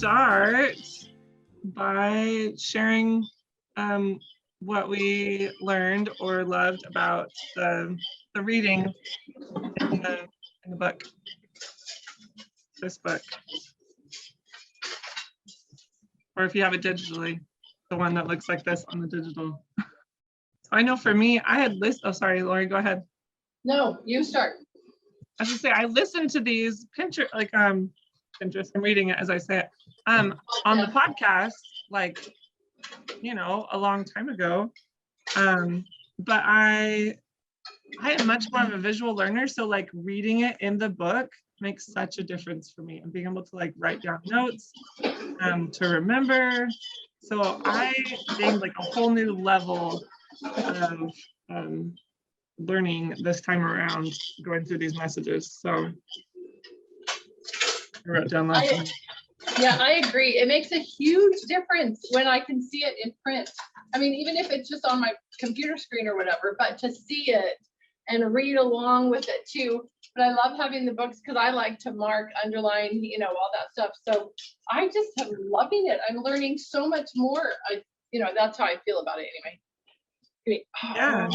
start by sharing what we learned or loved about the reading in the book, this book. Or if you have it digitally, the one that looks like this on the digital. So I know for me, I had oh, sorry, Lori, go ahead. No, you start. I should say, I listened to these Pinterest, like Pinterest, I'm reading it as I say it, on the podcast, like, you know, a long time ago. But I am much more of a visual learner, so like reading it in the book makes such a difference for me, and being able to like write down notes to remember. So I gained like a whole new level of learning this time around, going through these messages. So I wrote down last time. Yeah, I agree. It makes a huge difference when I can see it in print. I mean, even if it's just on my computer screen or whatever, but to see it and read along with it too. But I love having the books because I like to mark, underline, you know, all that stuff. So I just am loving it. I'm learning so much more. You know, that's how I feel about it anyway. Yeah.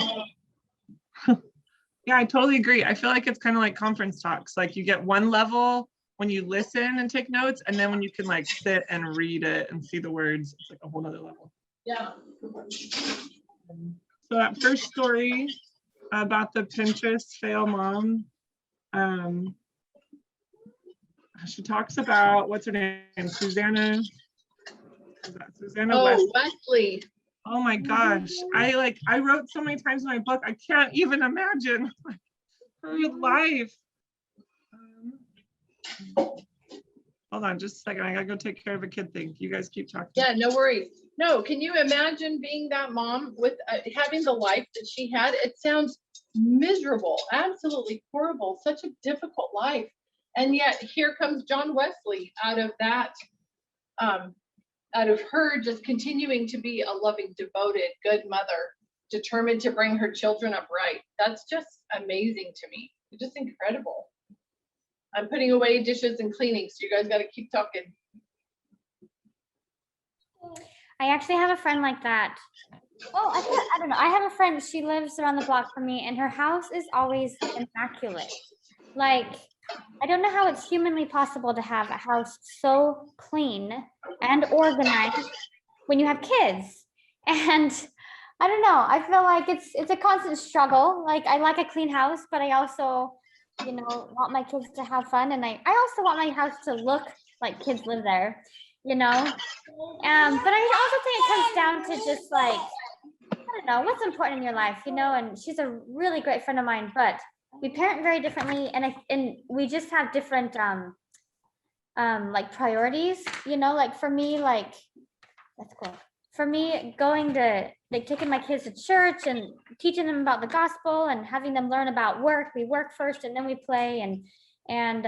Yeah, I totally agree. I feel like it's kind of like conference talks. Like you get one level when you listen and take notes, and then when you can like sit and read it and see the words, it's like a whole nother level. Yeah. So that first story about the Pinterest fail mom, she talks about, what's her name? Susanna. Oh, Wesley. Oh my gosh. I wrote so many times in my book, I can't even imagine her life. Hold on just a second. I gotta go take care of a kid thing. You guys keep talking. Yeah, no worries. No, can you imagine being that mom with having the life that she had? It sounds miserable, absolutely horrible, such a difficult life. And yet here comes John Wesley out of that, out of her just continuing to be a loving, devoted, good mother, determined to bring her children up right. That's just amazing to me. It's just incredible. I'm putting away dishes and cleaning, so you guys got to keep talking. I actually have a friend like that. Oh, I don't know. I have a friend, she lives around the block from me, and her house is always immaculate. Like, I don't know how it's humanly possible to have a house so clean and organized when you have kids. And I don't know, I feel like it's a constant struggle. Like, I like a clean house, but I also, you know, want my kids to have fun, and I also want my house to look like kids live there, you know. But I also think it comes down to just like, I don't know, what's important in your life, you know. And she's a really great friend of mine, but we parent very differently, and we just have different like priorities, you know. Like for me, like, that's cool. For me, going to like taking my kids to church and teaching them about the gospel and having them learn about work. We work first and then we play, and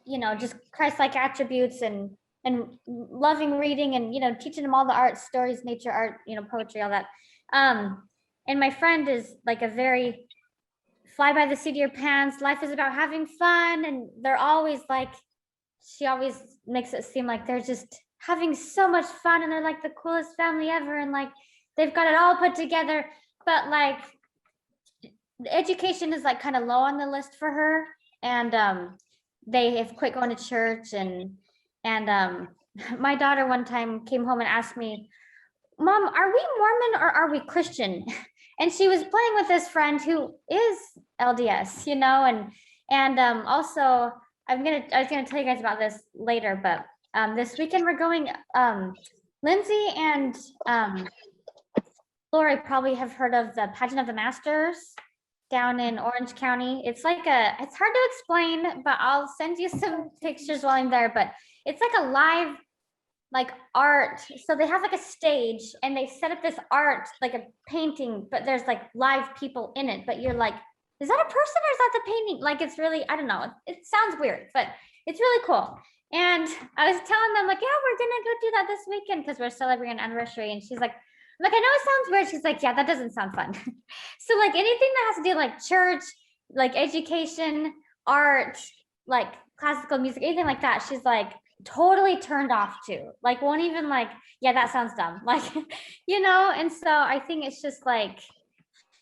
you know, just Christ-like attributes and loving reading, and you know, teaching them all the art, stories, nature, art, you know, poetry, all that. And my friend is like a very fly by the seat of your pants. Life is about having fun, and they're always like, she always makes it seem like they're just having so much fun, and they're like the coolest family ever, and like they've got it all put together. But like the education is like kind of low on the list for her, and they have quit going to church, and my daughter one time came home and asked me, "Mom, are we Mormon or are we Christian?" And she was playing with this friend who is LDS, you know, and also I was gonna tell you guys about this later, but this weekend we're going, Lindsay and Lori probably have heard of the Pageant of the Masters down in Orange County. It's like it's hard to explain, but I'll send you some pictures while I'm there. But it's like a live, like art. So they have like a stage and they set up this art, like a painting, but there's like live people in it. But you're like, is that a person or is that the painting? Like, it's really, I don't know. It sounds weird, but it's really cool. And I was telling them like, yeah, we're gonna go do that this weekend because we're celebrating an anniversary. And she's like, I know it sounds weird. She's like, yeah, that doesn't sound fun. So like anything that has to do like church, like education, art, like classical music, anything like that, she's like, totally turned off to, like won't even like, yeah, that sounds dumb, like, and so I think it's just like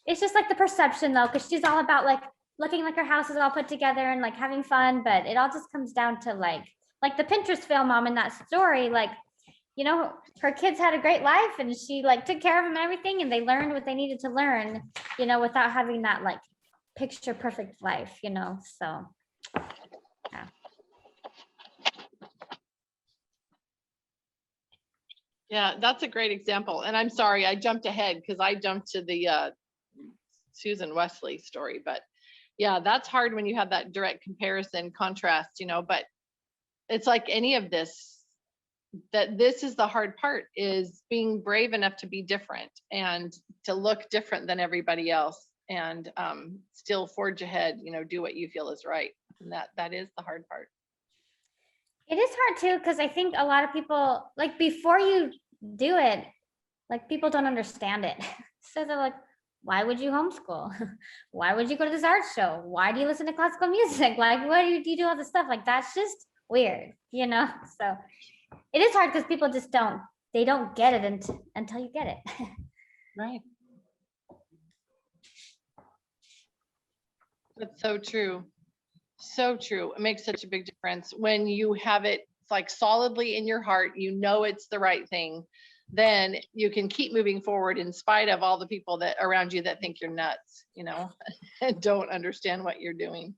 the perception though, because she's all about like looking like her house is all put together and like having fun, but it all just comes down to like the Pinterest fail mom in that story, like, her kids had a great life and she like took care of them and everything, and they learned what they needed to learn, without having that like picture perfect life, so yeah. Yeah, that's a great example. And I'm sorry, I jumped ahead because I jumped to the Susan Wesley story. But yeah, that's hard when you have that direct comparison contrast, but it's like any of this, that this is the hard part, is being brave enough to be different and to look different than everybody else, and still forge ahead, do what you feel is right. And that is the hard part. It is hard too, because I think a lot of people, like before you do it, like people don't understand it. So they're like, why would you homeschool? Why would you go to this art show? Why do you listen to classical music? Like, why do you do all this stuff? Like, that's just weird, So it is hard because people just don't get it until you get it. Right. That's so true. So true. It makes such a big difference when you have it like solidly in your heart, it's the right thing, then you can keep moving forward in spite of all the people that around you that think you're nuts, and don't understand what you're doing.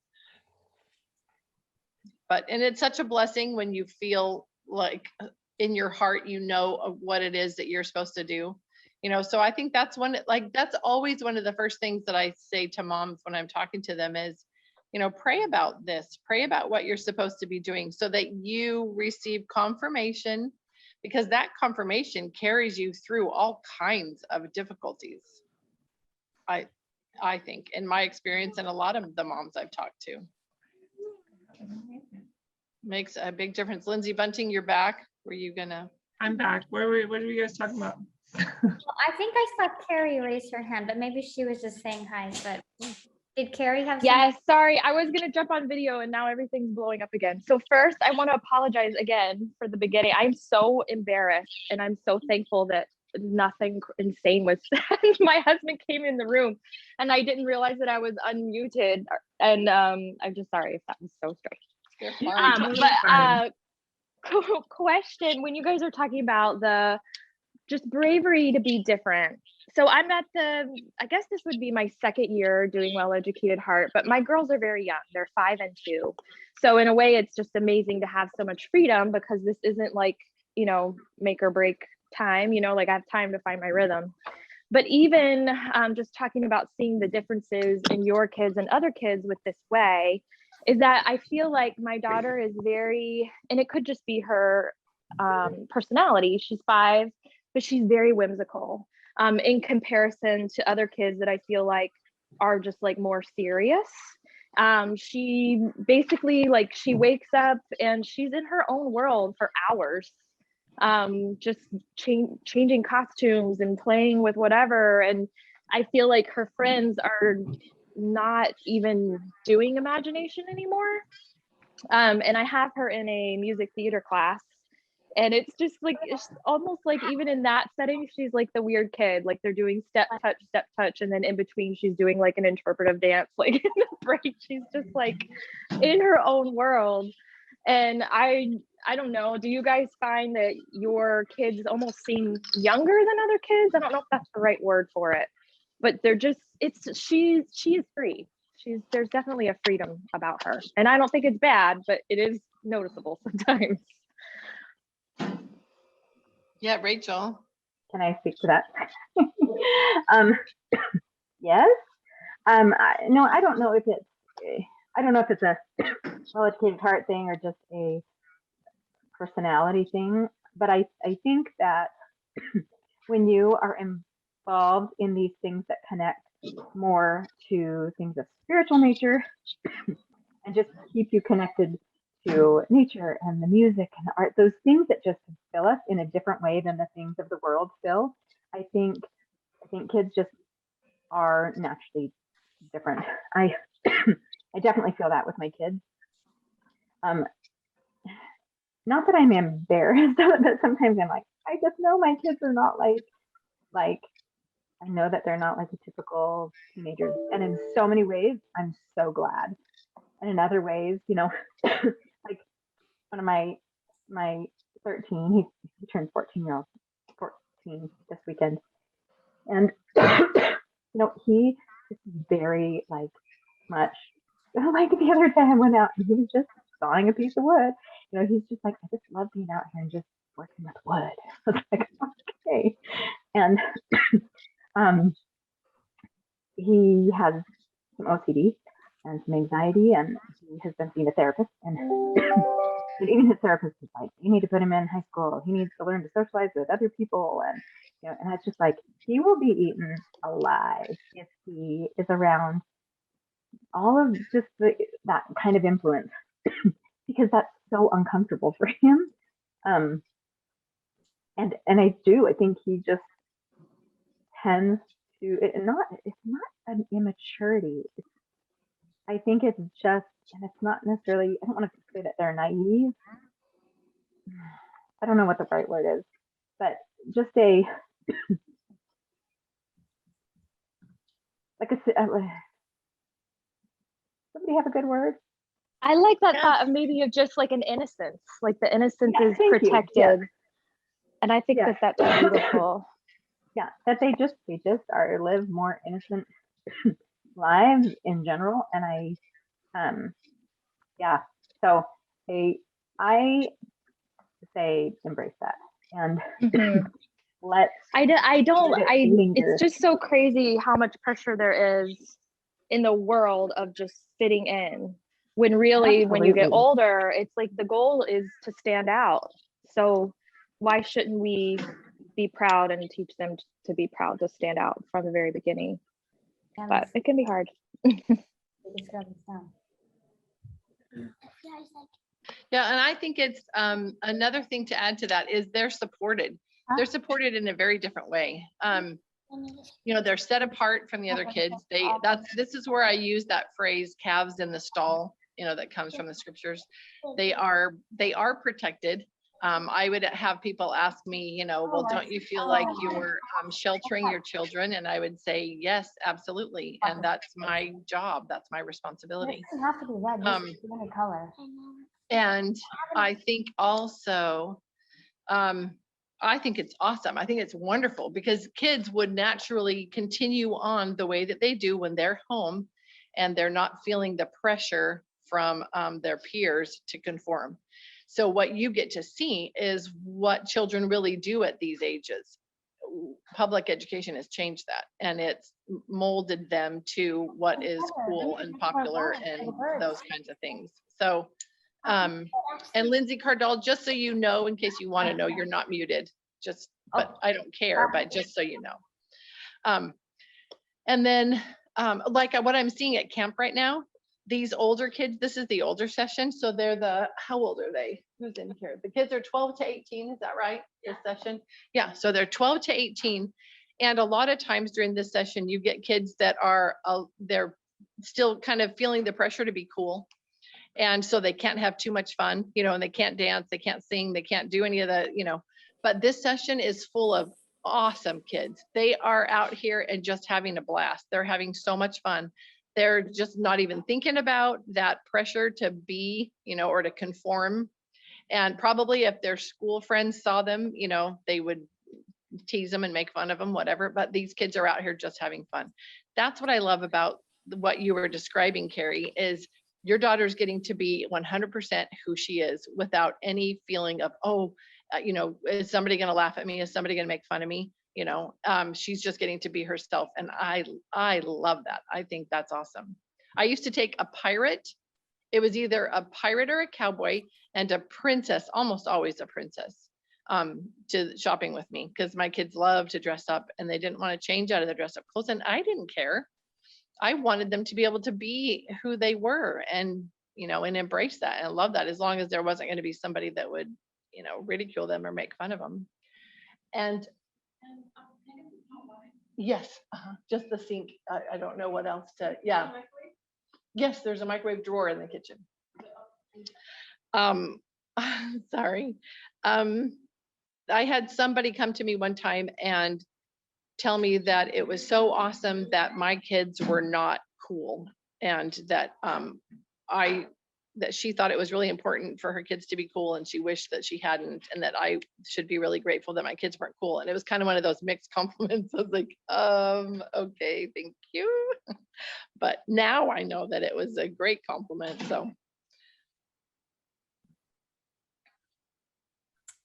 And it's such a blessing when you feel like in your heart, of what it is that you're supposed to do, so I think that's that's always one of the first things that I say to moms when I'm talking to them is, pray about this, pray about what you're supposed to be doing so that you receive confirmation, because that confirmation carries you through all kinds of difficulties. I think, in my experience and a lot of the moms I've talked to, makes a big difference. Lindsay Bunting, you're back. Were you gonna? I'm back. What are you guys talking about? Well, I think I saw Carrie raise her hand, but maybe she was just saying hi. But did Carrie have? Yes, sorry. I was gonna jump on video and now everything's blowing up again. So first, I want to apologize again for the beginning. I'm so embarrassed, and I'm so thankful that nothing insane was said. My husband came in the room, and I didn't realize that I was unmuted. And I'm just sorry if that was so strange. Question: when you guys are talking about the just bravery to be different. So I'm at I guess this would be my second year doing Well Educated Heart, but my girls are very young. They're 5 and 2. So in a way, it's just amazing to have so much freedom, because this isn't like, make or break time, like I have time to find my rhythm. But even just talking about seeing the differences in your kids and other kids with this way, is that I feel like my daughter is very, and it could just be her personality. She's 5, but she's very whimsical in comparison to other kids that I feel like are just like more serious. She basically, like, she wakes up and she's in her own world for hours, just changing costumes and playing with whatever. And I feel like her friends are not even doing imagination anymore. And I have her in a music theater class, and it's just like, it's almost like even in that setting, she's like the weird kid, like they're doing step touch, and then in between she's doing like an interpretive dance, like in the break, she's just like in her own world. And I don't know, do you guys find that your kids almost seem younger than other kids? I don't know if that's the right word for it, but they're just, she is free. There's definitely a freedom about her, and I don't think it's bad, but it is noticeable sometimes. Yeah, Rachel. Can I speak to that? Yes. No, I don't know if it's a well-educated heart thing or just a personality thing, but I think that when you are involved in these things that connect more to things of spiritual nature and just keep you connected to nature and the music and the art, those things that just fill us in a different way than the things of the world fill. I think kids just are naturally different. I I definitely feel that with my kids. not that I'm embarrassed, but sometimes I'm like, I just know my kids are not like I know that they're not like a typical teenager. And in so many ways, I'm so glad. And in other ways, like one of my 13, he turned 14 this weekend. And he is very like much like the other day I went out and he was just sawing a piece of wood. He's just like, I just love being out here and just working with wood. I was like, okay. And he has some OCD and some anxiety, and he has been seeing a therapist. And even his therapist is like, you need to put him in high school. He needs to learn to socialize with other people. And and it's just like, he will be eaten alive if he is around all of just that kind of influence, because that's so uncomfortable for him. And I think he just tends to, it's not an immaturity. I think it's just, and it's not necessarily, I don't want to say that they're naive. I don't know what the right word is, but just somebody have a good word? I like that Yes. thought of maybe of just like an innocence, like the innocence Yeah, is thank you. protected. Yeah. And I think Yeah. that's beautiful. Yeah, that they just live more innocent lives in general. And so I say embrace that and let it's just so crazy how much pressure there is in the world of just fitting in, when really when you get Absolutely. older, it's like the goal is to stand out. So why shouldn't we be proud and teach them to be proud, to stand out from the very beginning? But it can be hard. Yeah, and I think it's another thing to add to that is they're supported. They're supported in a very different way. They're set apart from the other kids. This is where I use that phrase, calves in the stall, that comes from the scriptures. They are protected. I would have people ask me, well, don't you feel like you're sheltering your children? And I would say, yes, absolutely. And that's my job. That's my responsibility. It doesn't have to be red. Just any color. And I think also, I think it's awesome. I think it's wonderful because kids would naturally continue on the way that they do when they're home and they're not feeling the pressure from their peers to conform. So what you get to see is what children really do at these ages. Public education has changed that, and it's molded them to what is cool and popular and those kinds of things. So, and Lindsay Cardall, just so you know, in case you want to know, you're not muted, but I don't care, but just so you know. And then like what I'm seeing at camp right now, these older kids, this is the older session. So they're how old are they? Who's in here? The kids are 12 to 18. Is that right? This session? Yeah. So they're 12 to 18. And a lot of times during this session, you get kids that are, they're still kind of feeling the pressure to be cool. And so they can't have too much fun, and they can't dance, they can't sing, they can't do any of the, but this session is full of awesome kids. They are out here and just having a blast. They're having so much fun. They're just not even thinking about that pressure to be, or to conform. And probably if their school friends saw them, they would tease them and make fun of them, whatever. But these kids are out here just having fun. That's what I love about what you were describing, Carrie, is your daughter's getting to be 100% who she is without any feeling of, is somebody going to laugh at me? Is somebody going to make fun of me? She's just getting to be herself. And I love that. I think that's awesome. I used to take a pirate. It was either a pirate or a cowboy, and a princess, almost always a princess, to shopping with me, because my kids love to dress up and they didn't want to change out of their dress up clothes. And I didn't care. I wanted them to be able to be who they were and, and embrace that. And I love that, as long as there wasn't going to be somebody that would, ridicule them or make fun of them. And yes, just the sink. I don't know what else to, yeah. Yes, there's a microwave drawer in the kitchen. Sorry. I had somebody come to me one time and tell me that it was so awesome that my kids were not cool, and that that she thought it was really important for her kids to be cool, and she wished that she hadn't, and that I should be really grateful that my kids weren't cool. And it was kind of one of those mixed compliments. I was like, okay, thank you. But now I know that it was a great compliment. So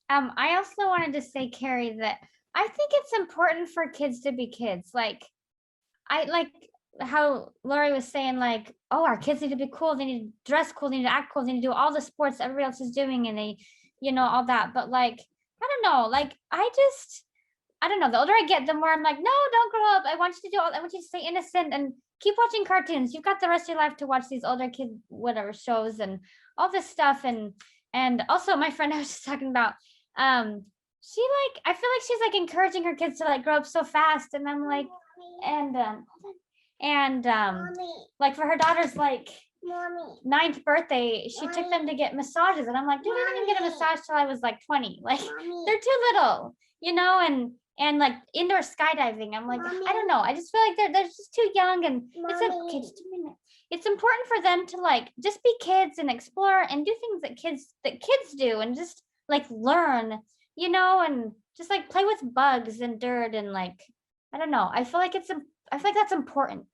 I also wanted to say, Carrie, that I think it's important for kids to be kids. Like, I like how Lori was saying, like, oh, our kids need to be cool. They need to dress cool. They need to act cool. They need to do all the sports everybody else is doing, and they, all that. But like, I don't know. Like, I don't know. The older I get, the more I'm like, no, don't grow up. I want you to do all. I want you to stay innocent and keep watching cartoons. You've got the rest of your life to watch these older kid whatever shows and all this stuff. And also, my friend I was just talking about, she like, I feel like she's like encouraging her kids to like grow up so fast, and I'm like, and like for her daughter's like 9th birthday, she took them to get massages, and I'm like, dude, I didn't get a massage till I was like 20. Like, they're too little, and like indoor skydiving. I'm like, I don't know. I just feel like they're just too young, and okay, just a minute. It's important for them to like just be kids and explore and do things that kids do, and just like learn, and just like play with bugs and dirt, and like, I don't know. I feel like that's important.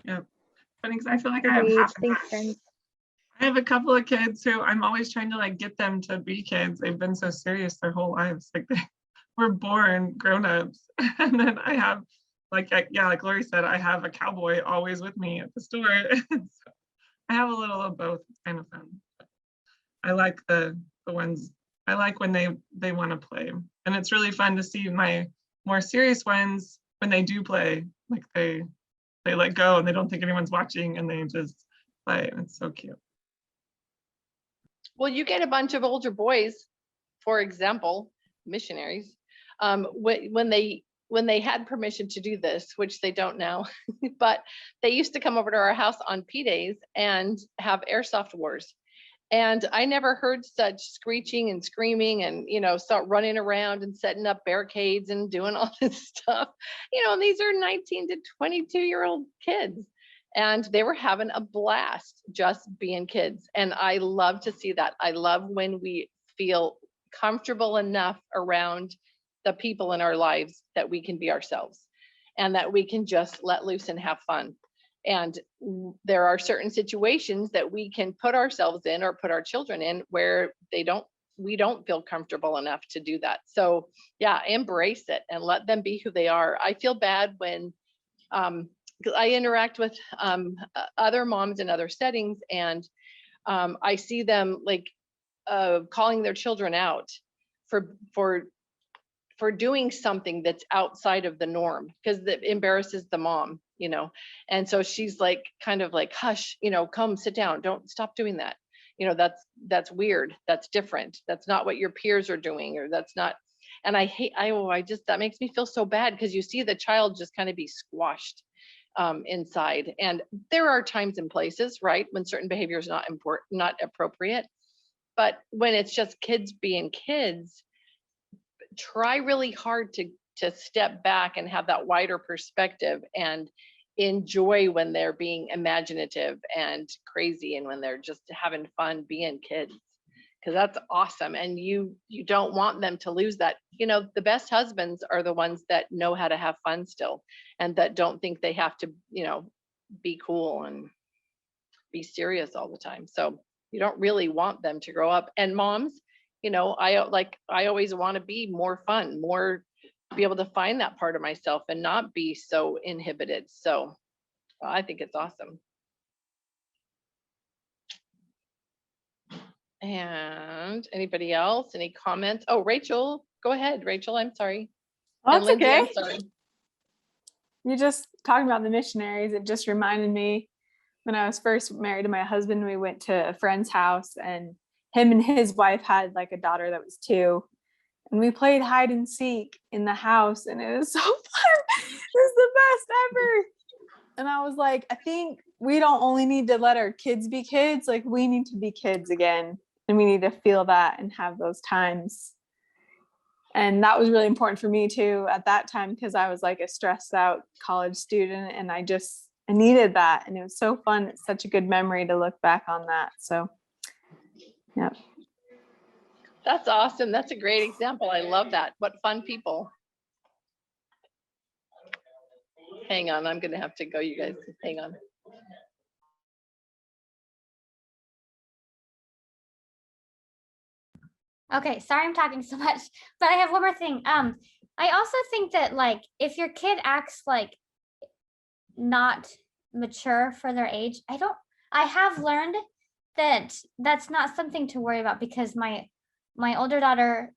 Yeah. Funny, because I feel like I have a couple of kids who I'm always trying to like get them to be kids. They've been so serious their whole lives. Like they were born grown-ups. And then I have like Lori said, I have a cowboy always with me at the store. So I have a little of both. It's kind of fun. I like the ones, I like when they want to play. And it's really fun to see my more serious ones when they do play, like they let go and they don't think anyone's watching and they just play. And it's so cute. well, you get a bunch of older boys, for example, missionaries, when they had permission to do this, which they don't now, but they used to come over to our house on P days and have airsoft wars. And I never heard such screeching and screaming and, start running around and setting up barricades and doing all this stuff. And these are 19 to 22-year-old kids. And they were having a blast just being kids. And I love to see that. I love when we feel comfortable enough around the people in our lives that we can be ourselves and that we can just let loose and have fun. And there are certain situations that we can put ourselves in or put our children in where we don't feel comfortable enough to do that. So yeah, embrace it and let them be who they are. I feel bad when I interact with other moms in other settings, and I see them like calling their children out for doing something that's outside of the norm because it embarrasses the mom, and so she's like kind of like, hush, come sit down, don't stop doing that, that's weird, that's different, that's not what your peers are doing, or that's not. And that makes me feel so bad because you see the child just kind of be squashed inside. And there are times and places, right, when certain behavior is not appropriate, but when it's just kids being kids, try really hard to step back and have that wider perspective and enjoy when they're being imaginative and crazy and when they're just having fun being kids, because that's awesome. And you don't want them to lose that. The best husbands are the ones that know how to have fun still and that don't think they have to, be cool and be serious all the time. So you don't really want them to grow up. And moms, I always want to be more fun, be able to find that part of myself and not be so inhibited. So I think it's awesome. And anybody else, any comments? Oh, Rachel, go ahead, Rachel. I'm sorry. Oh, that's Lindsay, okay. I'm sorry. You just talking about the missionaries. It just reminded me when I was first married to my husband, we went to a friend's house and him and his wife had like a daughter that was 2, and we played hide and seek in the house, and it was so fun. It was the best ever. And I was like, I think we don't only need to let our kids be kids, like we need to be kids again, and we need to feel that and have those times. And that was really important for me too at that time, because I was like a stressed out college student, and I needed that. And it was so fun. It's such a good memory to look back on that. So, yeah. That's awesome. That's a great example. I love that. What fun people. Hang on, I'm gonna have to go, you guys. Hang on. Okay, sorry I'm talking so much, but I have one more thing. I also think that like if your kid acts like not mature for their age, I have learned that that's not something to worry about, because my older daughter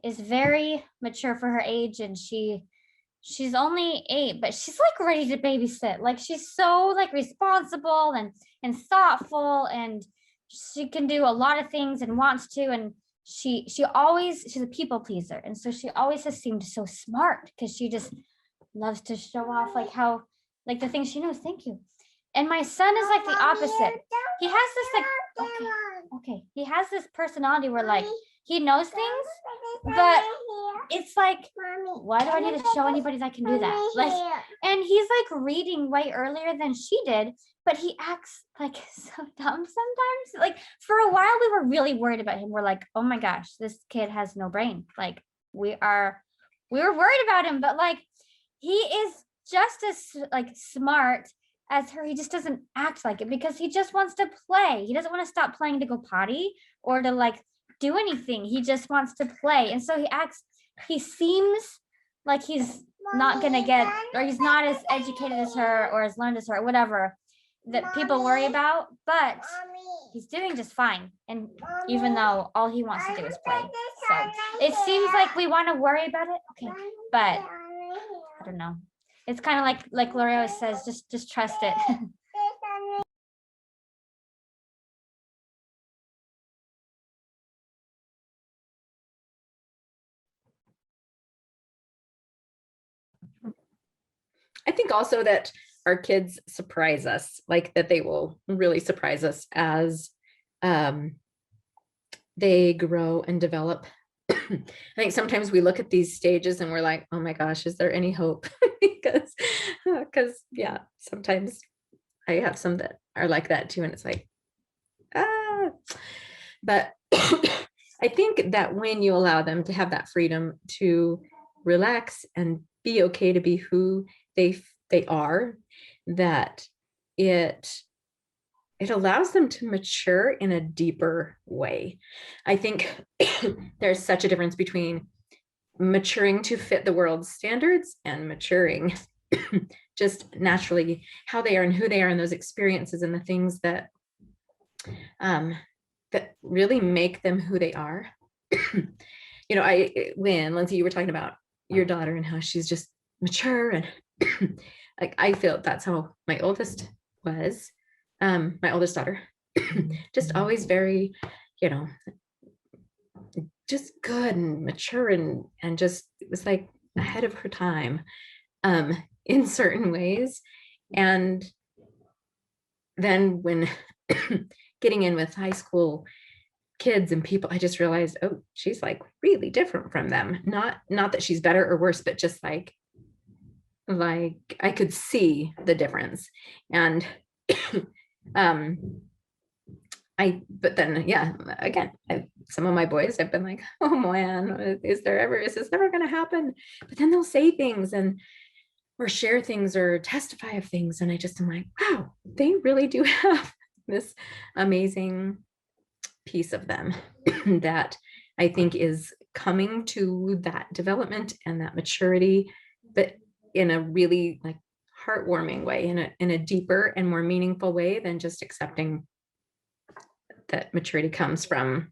is very mature for her age, and she's only 8, but she's like ready to babysit. Like she's so like responsible and thoughtful, and she can do a lot of things and wants to, and she's a people pleaser, and so she always has seemed so smart, because she just loves to show off like how like the things she knows. Thank you. And my son is like the opposite. He has this like okay, he has this personality where like he knows things, but it's like, why do I need to show anybody that I can do that? Like, and he's like reading way earlier than she did, but he acts like so dumb sometimes. Like for a while we were really worried about him. We're like, oh my gosh, this kid has no brain. Like we were worried about him, but like he is just as like smart as her. He just doesn't act like it, because he just wants to play. He doesn't want to stop playing to go potty or to like do anything. He just wants to play. And so he seems like he's not gonna get, or he's not as educated as her or as learned as her, or whatever that people worry about, but he's doing just fine. And even though all he wants to do is play. So it seems like we want to worry about it. Okay, but I don't know. It's kind of like Lori always says, just trust it. I think also that our kids surprise us, like that they will really surprise us as they grow and develop. I think sometimes we look at these stages and we're like, oh my gosh, is there any hope? because yeah, sometimes I have some that are like that too. And it's like, but I think that when you allow them to have that freedom to relax and be okay to be who they are, that it allows them to mature in a deeper way. I think there's such a difference between maturing to fit the world's standards and maturing just naturally how they are and who they are, and those experiences and the things that that really make them who they are. You know, when Lindsay, you were talking about your daughter and how she's just mature, and like I feel that's how my oldest was, my oldest daughter, just always very, you know, just good and mature, and just it was like ahead of her time in certain ways. And then when getting in with high school kids and people, I just realized, oh, she's like really different from them. Not that she's better or worse, but just like I could see the difference. And but then, yeah, again, some of my boys have been like, oh man, is this ever going to happen? But then they'll say things or share things or testify of things. And I just am like, wow, they really do have this amazing piece of them that I think is coming to that development and that maturity, but in a really like heartwarming way, in a deeper and more meaningful way than just accepting that maturity comes from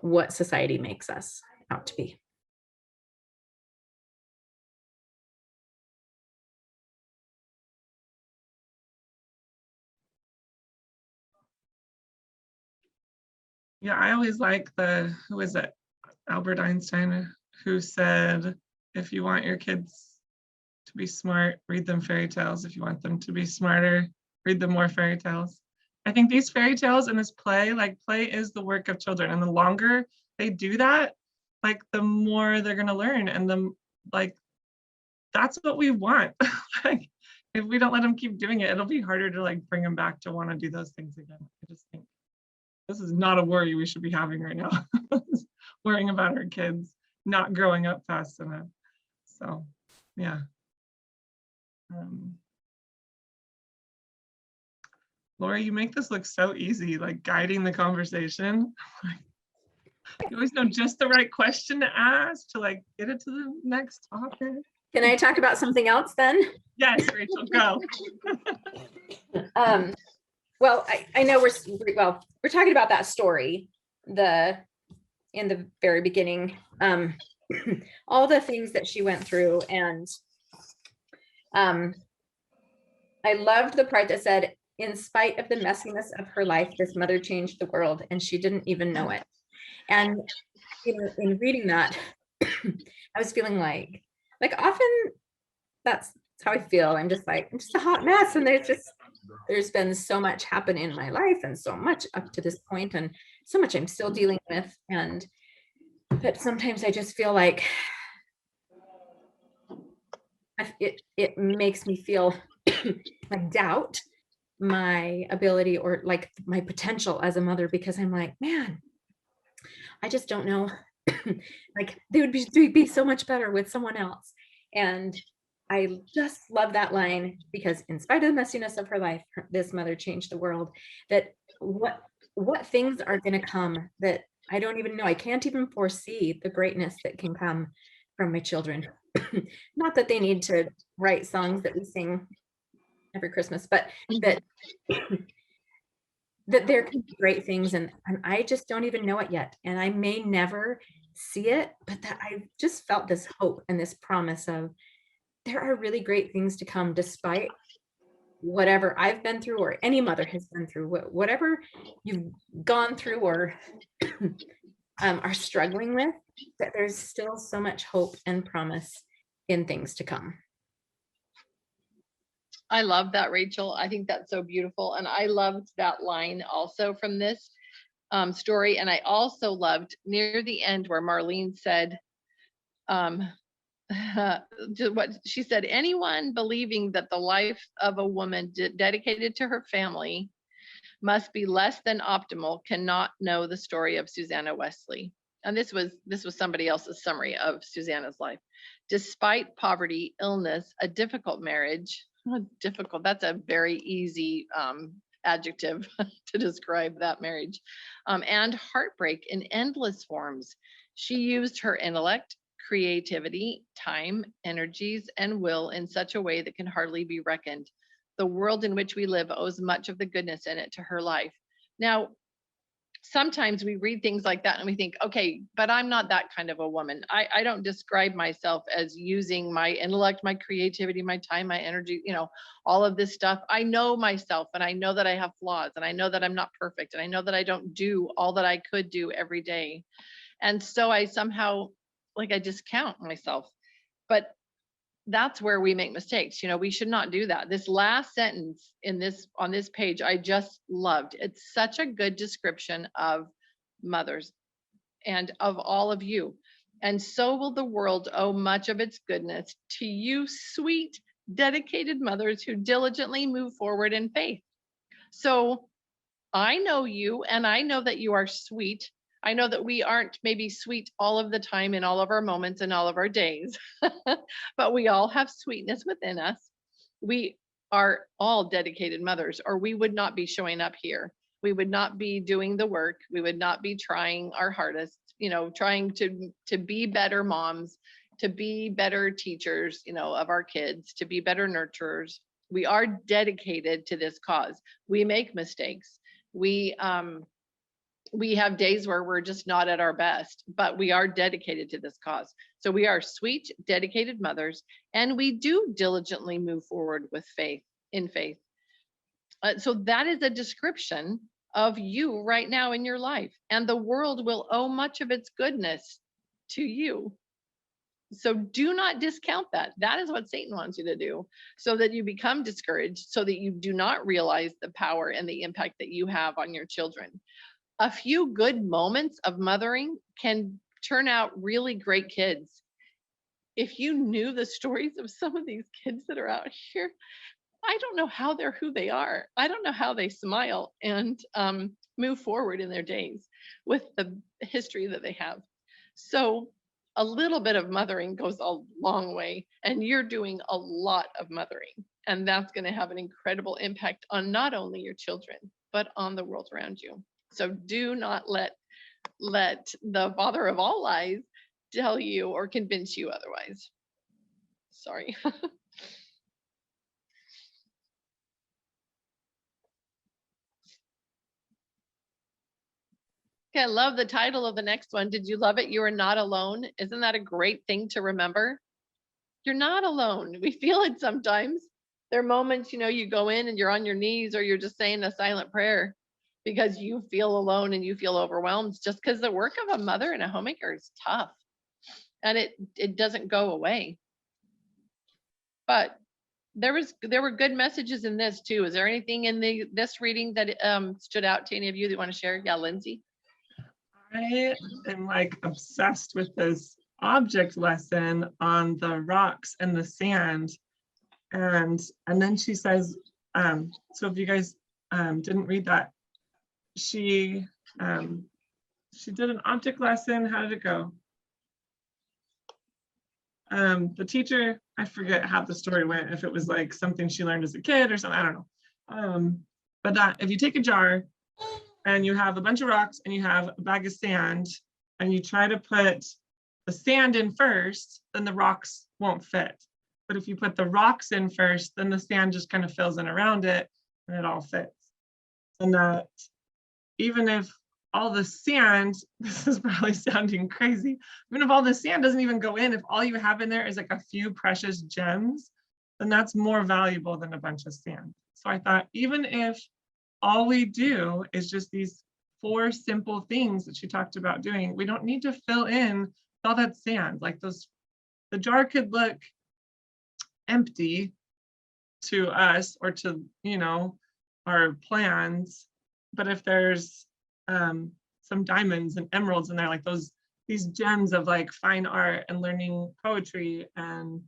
what society makes us out to be. Yeah, I always like who is it? Albert Einstein, who said, if you want your kids to be smart, read them fairy tales. If you want them to be smarter, read them more fairy tales. I think these fairy tales and this play, like play is the work of children. And the longer they do that, like the more they're gonna learn. And the like, that's what we want. Like if we don't let them keep doing it, it'll be harder to like bring them back to want to do those things again. I just think this is not a worry we should be having right now. Worrying about our kids not growing up fast enough. So yeah. Laura, you make this look so easy, like guiding the conversation. You always know just the right question to ask to like get it to the next topic. Can I talk about something else then? Yes, Rachel, go. Well, I know we're talking about that story, in the very beginning, all the things that she went through, and I loved the part that said, in spite of the messiness of her life, this mother changed the world and she didn't even know it. And in reading that, I was feeling like often that's how I feel. I'm just a hot mess, and there's been so much happen in my life and so much up to this point and so much I'm still dealing with. But sometimes I just feel like it makes me feel like doubt my ability or like my potential as a mother, because I'm like, man, I just don't know. Like they would be so much better with someone else. And I just love that line, because in spite of the messiness of her life, this mother changed the world. That what things are going to come that I don't even know. I can't even foresee the greatness that can come from my children. Not that they need to write songs that we sing every Christmas, but that there can be great things, and I just don't even know it yet. And I may never see it, but that I just felt this hope and this promise of there are really great things to come, despite whatever I've been through or any mother has been through, whatever you've gone through or are struggling with, that there's still so much hope and promise in things to come. I love that, Rachel. I think that's so beautiful. And I loved that line also from this story. And I also loved near the end where Marlene said, what she said, anyone believing that the life of a woman dedicated to her family must be less than optimal cannot know the story of Susanna Wesley. And this was somebody else's summary of Susanna's life. Despite poverty, illness, a difficult marriage, difficult, that's a very easy adjective to describe that marriage, and heartbreak in endless forms, she used her intellect, creativity, time, energies, and will in such a way that can hardly be reckoned. The world in which we live owes much of the goodness in it to her life. Now, sometimes we read things like that and we think, okay, but I'm not that kind of a woman. I don't describe myself as using my intellect, my creativity, my time, my energy, all of this stuff. I know myself, and I know that I have flaws, and I know that I'm not perfect, and I know that I don't do all that I could do every day. And so I somehow, I discount myself. But that's where we make mistakes. We should not do that. This last sentence on this page, I just loved. It's such a good description of mothers and of all of you. And so will the world owe much of its goodness to you, sweet, dedicated mothers who diligently move forward in faith. So I know you, and I know that you are sweet. I know that we aren't maybe sweet all of the time in all of our moments and all of our days, but we all have sweetness within us. We are all dedicated mothers, or we would not be showing up here. We would not be doing the work. We would not be trying our hardest, trying to be better moms, to be better teachers, of our kids, to be better nurturers. We are dedicated to this cause. We make mistakes. We have days where we're just not at our best, but we are dedicated to this cause. So we are sweet, dedicated mothers, and we do diligently move forward with faith, in faith. So that is a description of you right now in your life, and the world will owe much of its goodness to you. So do not discount that. That is what Satan wants you to do, so that you become discouraged, so that you do not realize the power and the impact that you have on your children. A few good moments of mothering can turn out really great kids. If you knew the stories of some of these kids that are out here, I don't know how they're who they are. I don't know how they smile and move forward in their days with the history that they have. So a little bit of mothering goes a long way, and you're doing a lot of mothering, and that's going to have an incredible impact on not only your children, but on the world around you. So do not let the father of all lies tell you or convince you otherwise. Sorry. Okay, I love the title of the next one. Did you love it? You are not alone. Isn't that a great thing to remember? You're not alone. We feel it sometimes. There are moments, you go in and you're on your knees, or you're just saying a silent prayer because you feel alone and you feel overwhelmed, just because the work of a mother and a homemaker is tough, and it doesn't go away. But there were good messages in this too. Is there anything in this reading that stood out to any of you that you want to share? Yeah, Lindsay. I am like obsessed with this object lesson on the rocks and the sand. And then she says, so if you guys didn't read that, she did an object lesson. How did it go? The teacher, I forget how the story went, if it was like something she learned as a kid or something, I don't know. But that if you take a jar and you have a bunch of rocks and you have a bag of sand and you try to put the sand in first, then the rocks won't fit. But if you put the rocks in first, then the sand just kind of fills in around it and it all fits. And that even if all the sand, this is probably sounding crazy, even if all the sand doesn't even go in, if all you have in there is like a few precious gems, then that's more valuable than a bunch of sand. So I thought, even if all we do is just these 4 simple things that she talked about doing, we don't need to fill in all that sand. Like the jar could look empty to us or to, our plans, but if there's some diamonds and emeralds in there, like these gems of like fine art and learning poetry and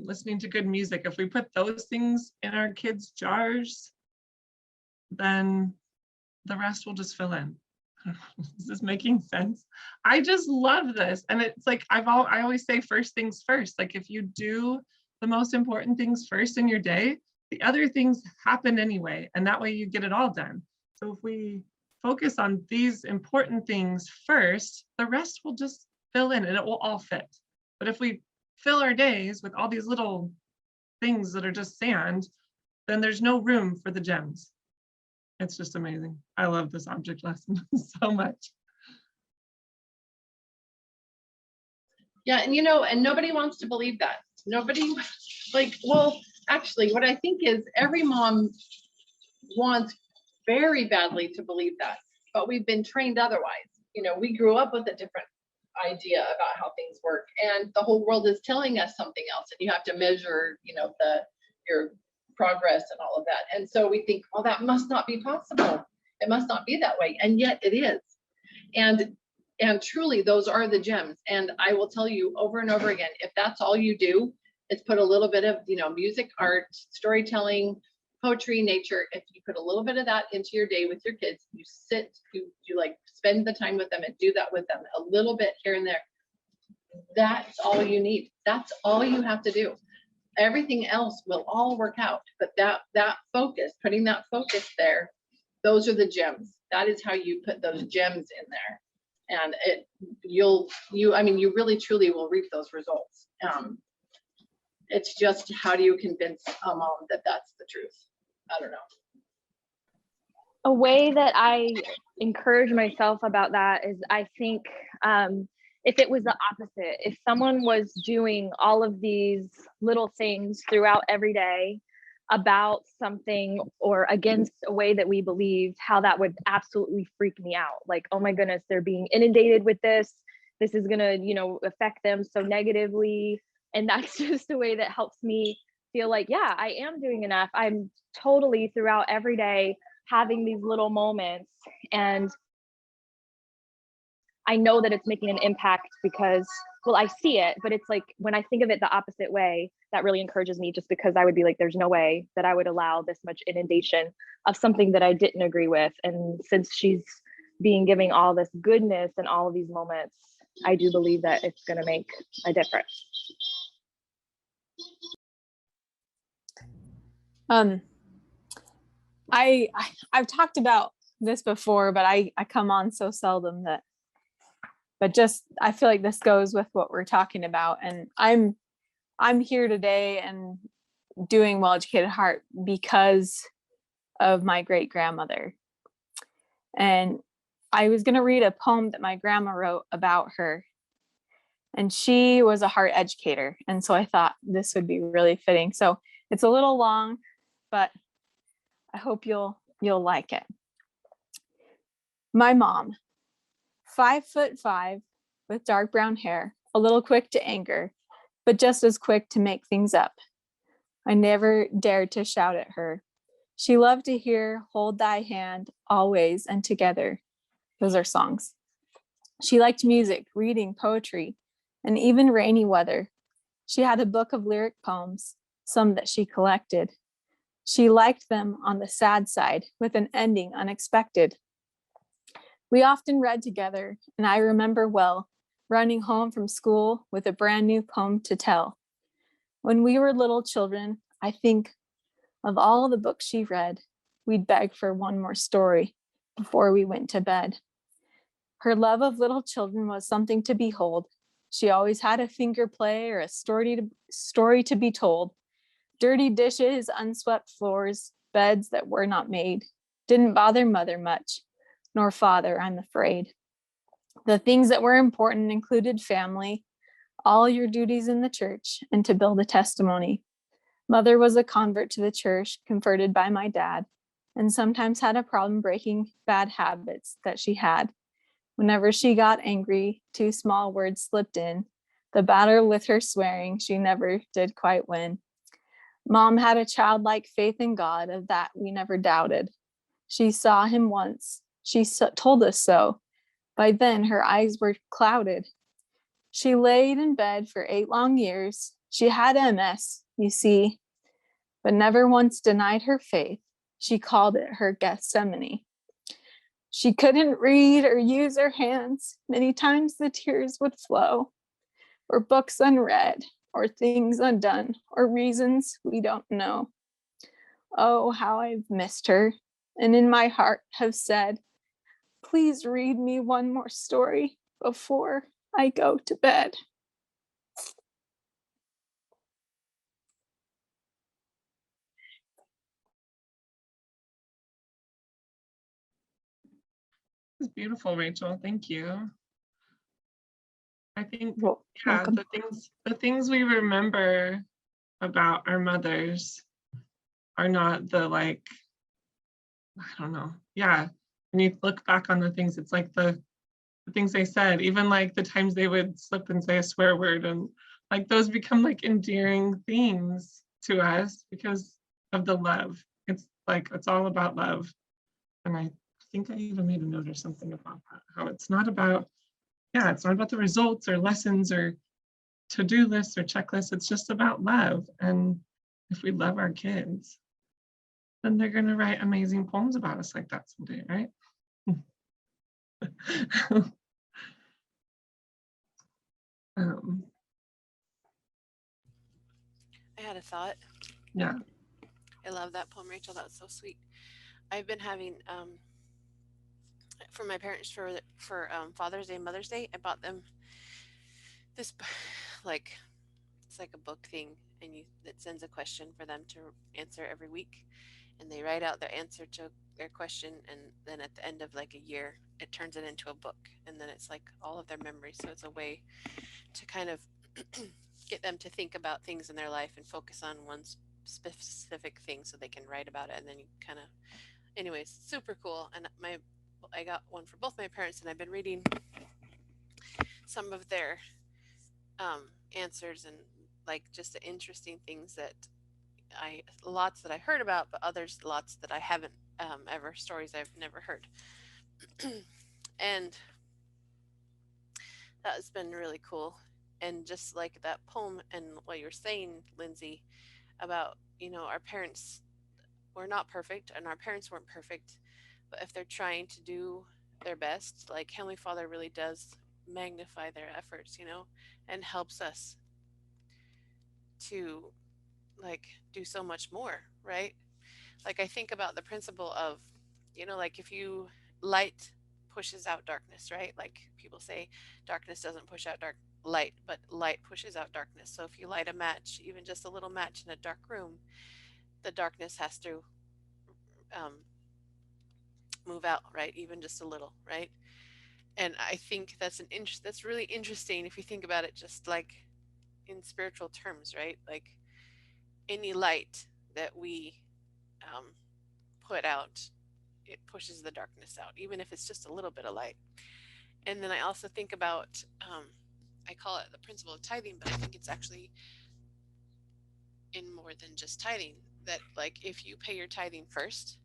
listening to good music, if we put those things in our kids' jars, then the rest will just fill in. Is this making sense? I just love this. And it's like, I always say first things first. Like if you do the most important things first in your day, the other things happen anyway. And that way you get it all done. So if we focus on these important things first, the rest will just fill in and it will all fit. But if we fill our days with all these little things that are just sand, then there's no room for the gems. It's just amazing. I love this object lesson so much. Yeah, and nobody wants to believe that. Nobody, well, actually, what I think is every mom wants very badly to believe that, but we've been trained otherwise. We grew up with a different idea about how things work, and the whole world is telling us something else, and you have to measure, your progress and all of that. And so we think, well, that must not be possible. It must not be that way. And yet it is. And truly, those are the gems. And I will tell you over and over again, if that's all you do is put a little bit of, music, art, storytelling, poetry, nature, if you put a little bit of that into your day with your kids, you sit, you like spend the time with them and do that with them a little bit here and there. That's all you need. That's all you have to do. Everything else will all work out, but that focus, putting that focus there, those are the gems. That is how you put those gems in there, and you really truly will reap those results. It's just, how do you convince a mom that that's the truth? I don't know. A way that I encourage myself about that is, I think if it was the opposite, if someone was doing all of these little things throughout every day about something or against a way that we believed, how that would absolutely freak me out. Like, oh my goodness, they're being inundated with this. this is gonna, you know, affect them so negatively. And that's just a way that helps me feel like, yeah, I am doing enough. I'm totally throughout every day having these little moments, and I know that it's making an impact because, well, I see it, but it's like when I think of it the opposite way, that really encourages me, just because I would be like, there's no way that I would allow this much inundation of something that I didn't agree with. And since she's giving all this goodness and all of these moments, I do believe that it's going to make a difference. I've talked about this before, but I come on so seldom that, but just, I feel like this goes with what we're talking about. And I'm here today and doing Well Educated Heart because of my great grandmother. And I was going to read a poem that my grandma wrote about her. And she was a heart educator. And so I thought this would be really fitting. So it's a little long, but I hope you'll like it. My mom, 5'5", with dark brown hair, a little quick to anger, but just as quick to make things up. I never dared to shout at her. She loved to hear "Hold Thy Hand" always and together. Those are songs. She liked music, reading, poetry, and even rainy weather. She had a book of lyric poems, some that she collected. She liked them on the sad side, with an ending unexpected. We often read together, and I remember well running home from school with a brand new poem to tell. When we were little children, I think of all the books she read, we'd beg for one more story before we went to bed. Her love of little children was something to behold. She always had a finger play or a story to be told. Dirty dishes, unswept floors, beds that were not made, didn't bother mother much, nor father, I'm afraid. The things that were important included family, all your duties in the church, and to build a testimony. Mother was a convert to the church, converted by my dad, and sometimes had a problem breaking bad habits that she had. Whenever she got angry, 2 small words slipped in. The battle with her swearing she never did quite win. Mom had a childlike faith in God, of that we never doubted. She saw him once. She told us so. By then, her eyes were clouded. She laid in bed for 8 long years. She had MS, you see, but never once denied her faith. She called it her Gethsemane. She couldn't read or use her hands. Many times the tears would flow, or books unread, or things undone, or reasons we don't know. Oh, how I've missed her, and in my heart have said, please read me one more story before I go to bed. It's beautiful, Rachel. Thank you. I think, Well, yeah, welcome. the things we remember about our mothers are not the, like, I don't know. Yeah. When you look back on the things, it's like the things they said, even like the times they would slip and say a swear word, and like those become like endearing things to us because of the love. It's like, it's all about love. And I think I even made a note or something about that, how it's not about, yeah, it's not about the results or lessons or to-do lists or checklists. It's just about love. And if we love our kids, then they're going to write amazing poems about us like that someday, right? I had a thought. Yeah. I love that poem, Rachel. That was so sweet. I've been having for my parents for Father's Day, Mother's Day. I bought them this like, it's like a book thing, and it sends a question for them to answer every week, and they write out their answer to their question, and then at the end of like a year, it turns it into a book, and then it's like all of their memories. So it's a way to kind of get them to think about things in their life and focus on one specific thing so they can write about it, and then you kind of, anyways, super cool. And I got one for both my parents, and I've been reading some of their answers, and like just the interesting things that lots that I heard about, but others lots that I haven't ever, stories I've never heard. And that has been really cool. And just like that poem and what you're saying, Lindsay, about, our parents were not perfect and our parents weren't perfect, but if they're trying to do their best, like Heavenly Father really does magnify their efforts, and helps us to like do so much more, right? Like I think about the principle of, like if you light pushes out darkness, right? Like people say darkness doesn't push out light, but light pushes out darkness. So if you light a match, even just a little match in a dark room, the darkness has to move out, right? Even just a little, right? And I think that's that's really interesting if you think about it, just like in spiritual terms, right? Like any light that we put out, it pushes the darkness out, even if it's just a little bit of light. And then I also think about, I call it the principle of tithing, but I think it's actually in more than just tithing, that like if you pay your tithing first,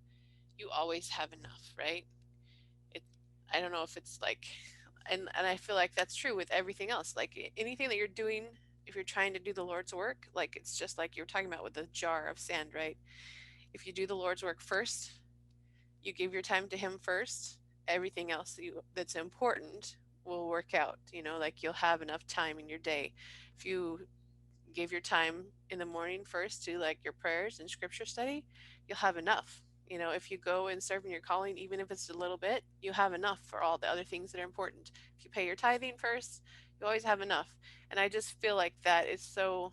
you always have enough, right? I don't know if it's like, and I feel like that's true with everything else. Like anything that you're doing, if you're trying to do the Lord's work, like it's just like you're talking about with the jar of sand, right? If you do the Lord's work first, you give your time to Him first, everything else that's important will work out. Like you'll have enough time in your day. If you give your time in the morning first to like your prayers and scripture study, you'll have enough. If you go and serve in your calling, even if it's a little bit, you have enough for all the other things that are important. If you pay your tithing first, you always have enough. And I just feel like that is so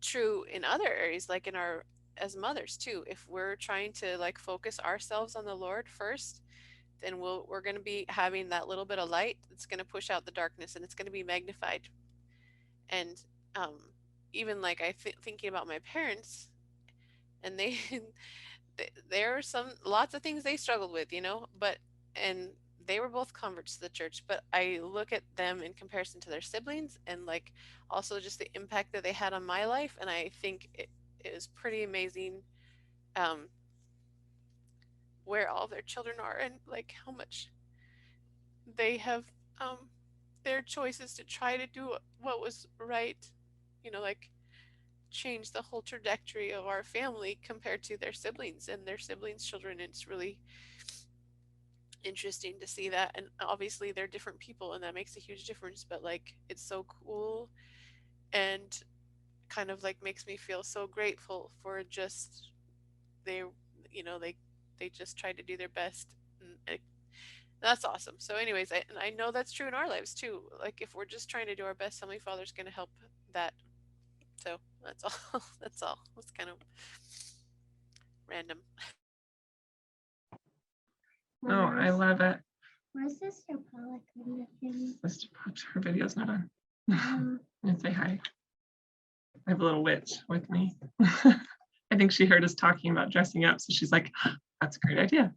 true in other areas, like in our as mothers too. If we're trying to like focus ourselves on the Lord first, then we're going to be having that little bit of light that's going to push out the darkness, and it's going to be magnified. And even like thinking about my parents, and there are lots of things they struggled with, and they were both converts to the church, but I look at them in comparison to their siblings and like also just the impact that they had on my life, and I think it is pretty amazing where all their children are, and like how much they have their choices to try to do what was right, like change the whole trajectory of our family compared to their siblings and their siblings' children. It's really interesting to see that, and obviously they're different people and that makes a huge difference, but like it's so cool and kind of like makes me feel so grateful for just they just tried to do their best, and that's awesome. So anyways, I know that's true in our lives too. Like if we're just trying to do our best, Heavenly Father's going to help that. So that's all. That's all. It's kind of random. Oh, I love it. Where's Sister Paula? Sister Paula, her video's not on. And say hi. I have a little witch with me. I think she heard us talking about dressing up, so she's like, that's a great idea.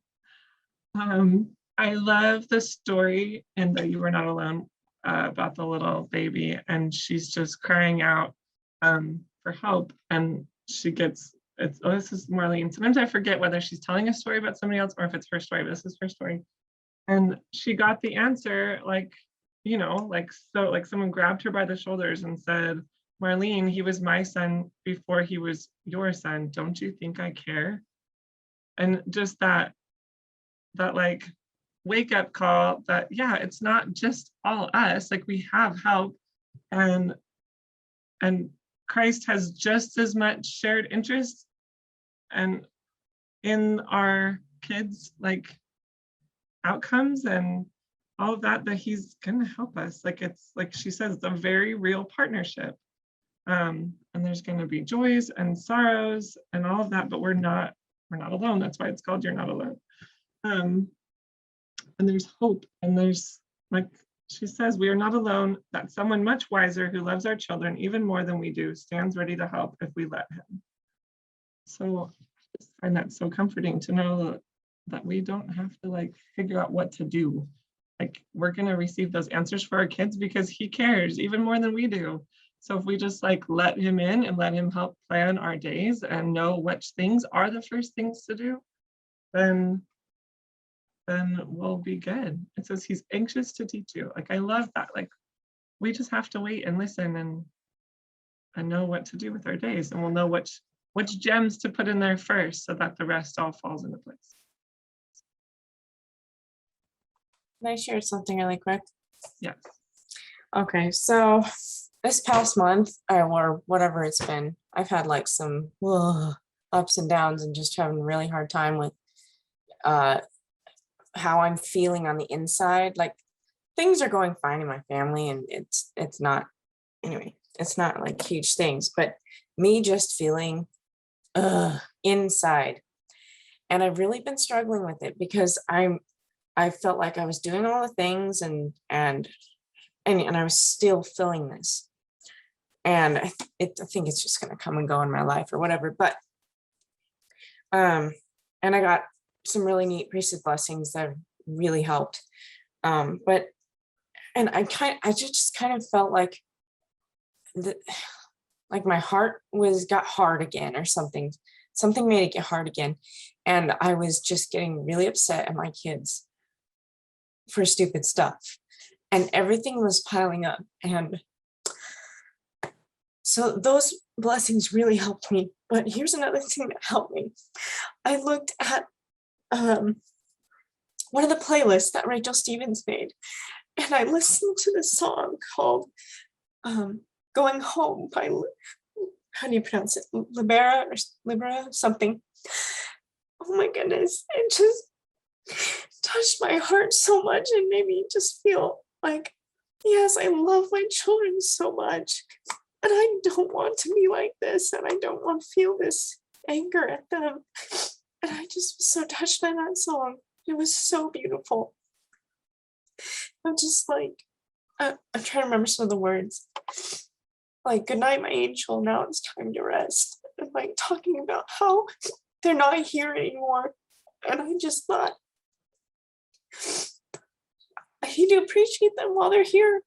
I love the story in the You Were Not Alone about the little baby, and she's just crying out for help, and she gets, this is Marlene. Sometimes I forget whether she's telling a story about somebody else or if it's her story, but this is her story. And she got the answer, like, like someone grabbed her by the shoulders and said, Marlene, he was my son before he was your son. Don't you think I care? And just that like wake up call that, yeah, it's not just all us, like we have help, and Christ has just as much shared interest and in our kids, like outcomes and all of that he's gonna help us. Like it's like she says, it's a very real partnership. And there's gonna be joys and sorrows and all of that, but we're not alone. That's why it's called You're Not Alone. And there's hope, and there's, like she says, we are not alone, that someone much wiser who loves our children even more than we do stands ready to help if we let him. So I find that so comforting to know that we don't have to like figure out what to do. like we're going to receive those answers for our kids because he cares even more than we do. So if we just like let him in and let him help plan our days and know which things are the first things to do, then we'll be good. It says he's anxious to teach you. Like I love that. Like we just have to wait and listen and know what to do with our days, and we'll know which gems to put in there first so that the rest all falls into place. Can I share something really quick? Yes. Okay, so this past month, or whatever it's been, I've had like some ups and downs and just having a really hard time with how I'm feeling on the inside. Like things are going fine in my family, and it's not, anyway, it's not like huge things, but me just feeling inside. And I've really been struggling with it because I felt like I was doing all the things and I was still feeling this. And I think it's just going to come and go in my life or whatever. But, and I got some really neat priesthood blessings that really helped. But I just kind of felt like my heart got hard again or something made it get hard again. And I was just getting really upset at my kids for stupid stuff, and everything was piling up. And so those blessings really helped me. But here's another thing that helped me. I looked at one of the playlists that Rachel Stevens made, and I listened to the song called Going Home by, how do you pronounce it? Libera something. Oh my goodness. It just touched my heart so much and made me just feel like, yes, I love my children so much. And I don't want to be like this. And I don't want to feel this anger at them. And I just was so touched by that song. It was so beautiful. I'm just like, I'm trying to remember some of the words. Like, "Goodnight, my angel, now it's time to rest." And like talking about how they're not here anymore. And I just thought, I need to appreciate them while they're here.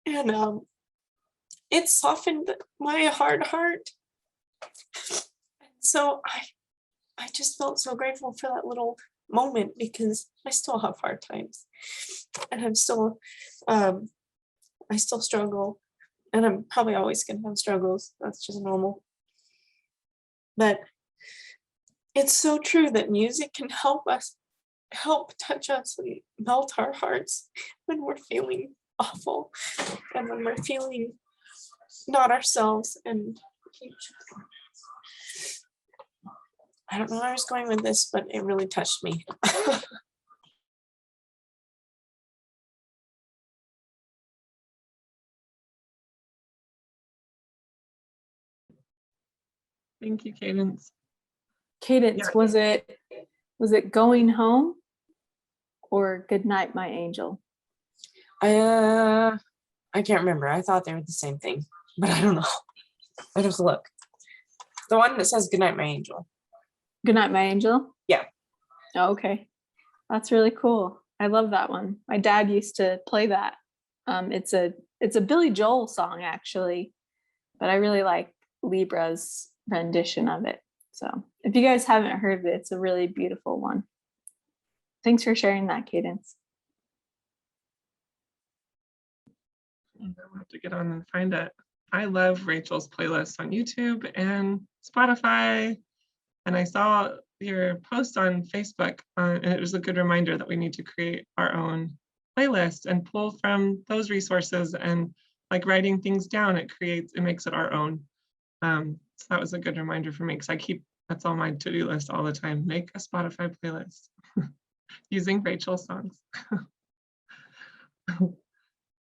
And it softened my hard heart. So I just felt so grateful for that little moment, because I still have hard times. And I still struggle. And I'm probably always going to have struggles. That's just normal. But it's so true that music can help touch us and melt our hearts when we're feeling awful and when we're feeling not ourselves. And I don't know where I was going with this, but it really touched me. Thank you, Cadence. Cadence, Yeah. was it Going Home or Goodnight My Angel? I can't remember. I thought they were the same thing, but I don't know. I have to look. The one that says "Goodnight, my angel." Goodnight My Angel? Yeah. Oh, okay. That's really cool. I love that one. My dad used to play that. It's a Billy Joel song actually, but I really like Libra's rendition of it. So if you guys haven't heard it, it's a really beautiful one. Thanks for sharing that, Cadence. I'll have to get on and find it. I love Rachel's playlist on YouTube and Spotify. And I saw your post on Facebook, and it was a good reminder that we need to create our own playlist and pull from those resources, and like writing things down, it makes it our own. So that was a good reminder for me, because that's on my to-do list all the time. Make a Spotify playlist using Rachel's songs.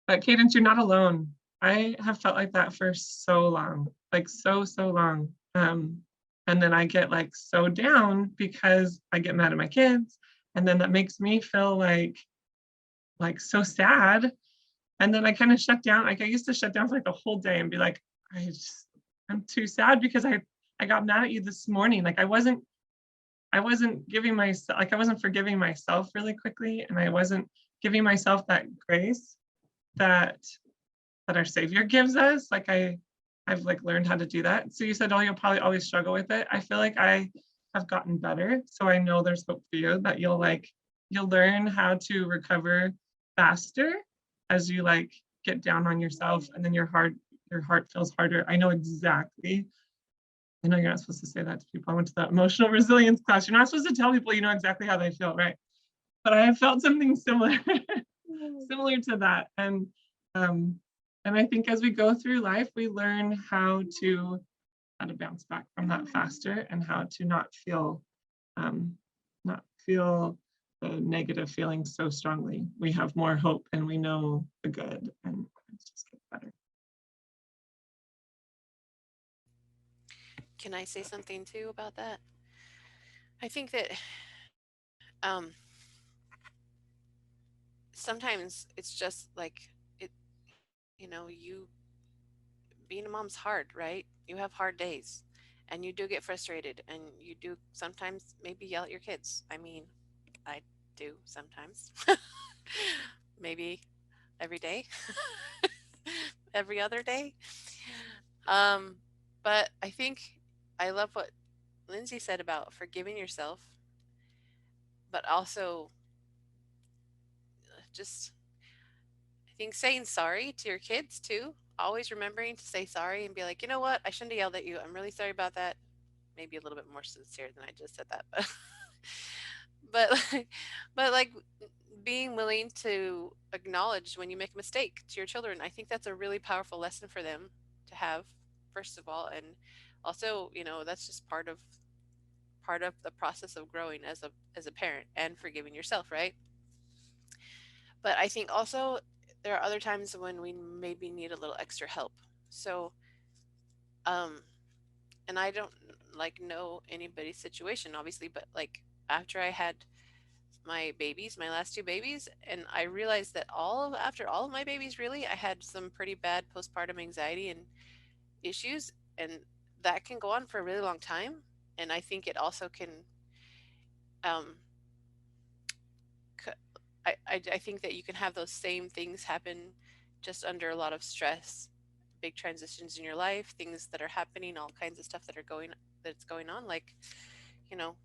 But Cadence, you're not alone. I have felt like that for so long, like so long. And then I get like so down because I get mad at my kids, and then that makes me feel like so sad. And then I kind of shut down. Like I used to shut down for like the whole day and be like, I'm too sad because I got mad at you this morning. Like I wasn't I wasn't giving myself, like I wasn't forgiving myself really quickly, and I wasn't giving myself that grace that our Savior gives us. Like I've like learned how to do that. So you said, oh, you'll probably always struggle with it. I feel like I have gotten better. So I know there's hope for you, that you'll learn how to recover faster as you like get down on yourself, and then your heart feels harder. I know exactly. I know you're not supposed to say that to people. I went to the emotional resilience class. You're not supposed to tell people you know exactly how they feel, right? But I have felt something similar, similar to that. And I think as we go through life, we learn how to bounce back from that faster, and how to not feel the negative feelings so strongly. We have more hope, and we know the good, and it just gets better. Can I say something too about that? I think that sometimes it's just like it, you being a mom's hard, right? You have hard days, and you do get frustrated, and you do sometimes maybe yell at your kids. I mean, I do sometimes. Maybe every day, every other day. But I think I love what Lindsay said about forgiving yourself, but also just, I think, saying sorry to your kids too. Always remembering to say sorry and be like, you know what? I shouldn't have yelled at you. I'm really sorry about that. Maybe a little bit more sincere than I just said that, but but but like being willing to acknowledge when you make a mistake to your children. I think that's a really powerful lesson for them to have, first of all, and also, that's just part of the process of growing as a parent and forgiving yourself, right? But I think also there are other times when we maybe need a little extra help. So and I don't like know anybody's situation obviously, but like after I had my babies, my last two babies, and I realized that after all of my babies, really, I had some pretty bad postpartum anxiety and issues, and that can go on for a really long time. And I think it also can um I think that you can have those same things happen just under a lot of stress, big transitions in your life, things that are happening, all kinds of stuff that's going on, like, you know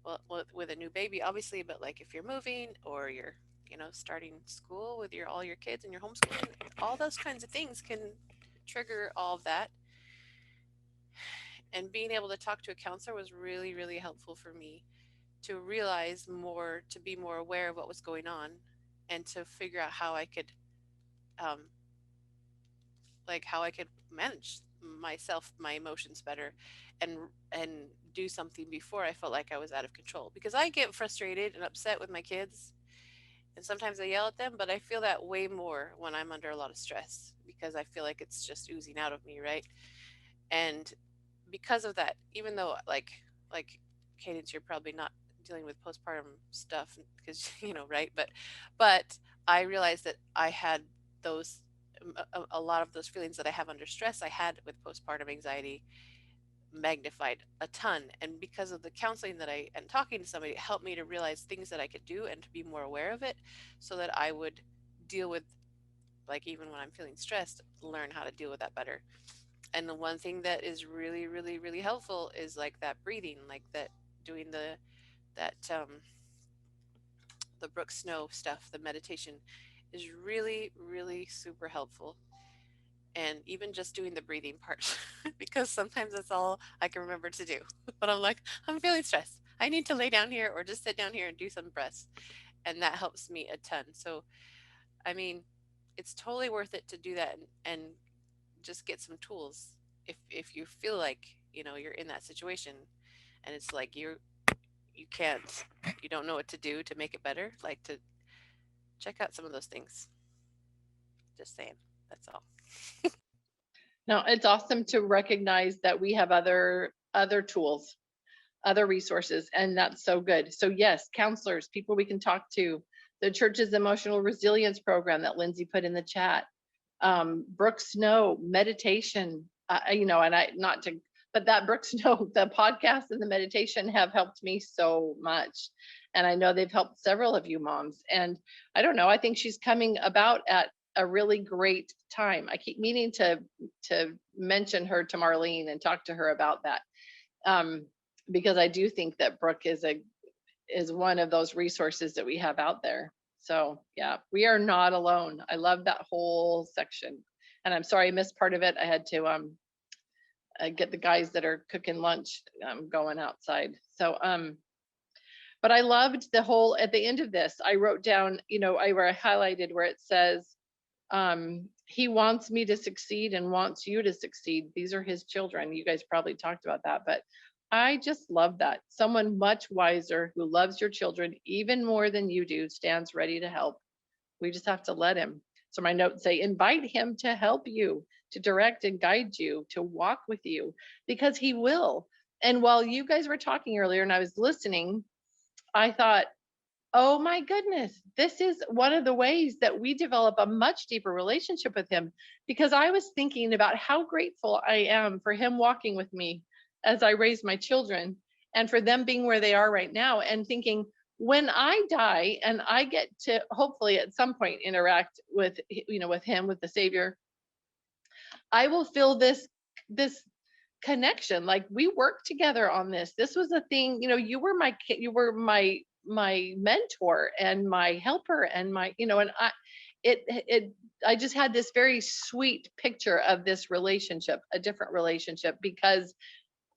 well, with a new baby obviously, but like if you're moving, or you're starting school with all your kids and you're homeschooling, all those kinds of things can trigger all of that. And being able to talk to a counselor was really, really helpful for me to realize more, to be more aware of what was going on, and to figure out how I could manage myself, my emotions better, and do something before I felt like I was out of control, because I get frustrated and upset with my kids, and sometimes I yell at them, but I feel that way more when I'm under a lot of stress, because I feel like it's just oozing out of me, right? And because of that, even though like Cadence, you're probably not dealing with postpartum stuff because right, but I realized that I had those a lot of those feelings that I have under stress I had with postpartum anxiety magnified a ton. And because of the counseling and talking to somebody, it helped me to realize things that I could do and to be more aware of it, so that I would deal with, like, even when I'm feeling stressed, learn how to deal with that better. And the one thing that is really, really, really helpful is like that breathing, like that, doing the Brooke Snow stuff, the meditation is really, really super helpful. And even just doing the breathing part, because sometimes that's all I can remember to do. But I'm like, I'm feeling stressed, I need to lay down here or just sit down here and do some breaths. And that helps me a ton. So, I mean, it's totally worth it to do that, and just get some tools if you feel like you're in that situation, and it's like you don't know what to do to make it better, like to check out some of those things. Just saying, that's all. No, it's awesome to recognize that we have other tools, other resources, and that's so good. So yes, counselors, people we can talk to, the church's emotional resilience program that Lindsay put in the chat, Brooke Snow, meditation, and I, not to, but that Brooks, no, the podcast and the meditation have helped me so much. And I know they've helped several of you moms. And I don't know, I think she's coming about at a really great time. I keep meaning to mention her to Marlene and talk to her about that. Because I do think that Brooke is one of those resources that we have out there. So yeah, we are not alone. I love that whole section. And I'm sorry I missed part of it. I had to get the guys that are cooking lunch going outside. So but I loved the whole, at the end of this, I wrote down, I highlighted where it says, he wants me to succeed and wants you to succeed. These are his children. You guys probably talked about that, but I just love that. Someone much wiser who loves your children even more than you do stands ready to help. We just have to let him. So my notes say, invite him to help you, to direct and guide you, to walk with you, because he will. And while you guys were talking earlier and I was listening, I thought, oh my goodness, this is one of the ways that we develop a much deeper relationship with him, because I was thinking about how grateful I am for him walking with me as I raise my children and for them being where they are right now, and thinking, when I die and I get to hopefully at some point interact with, with him, with the Savior, I will feel this connection. Like, we worked together on this. This was a thing, you were my mentor and my helper and my, and I just had this very sweet picture of this relationship, a different relationship, because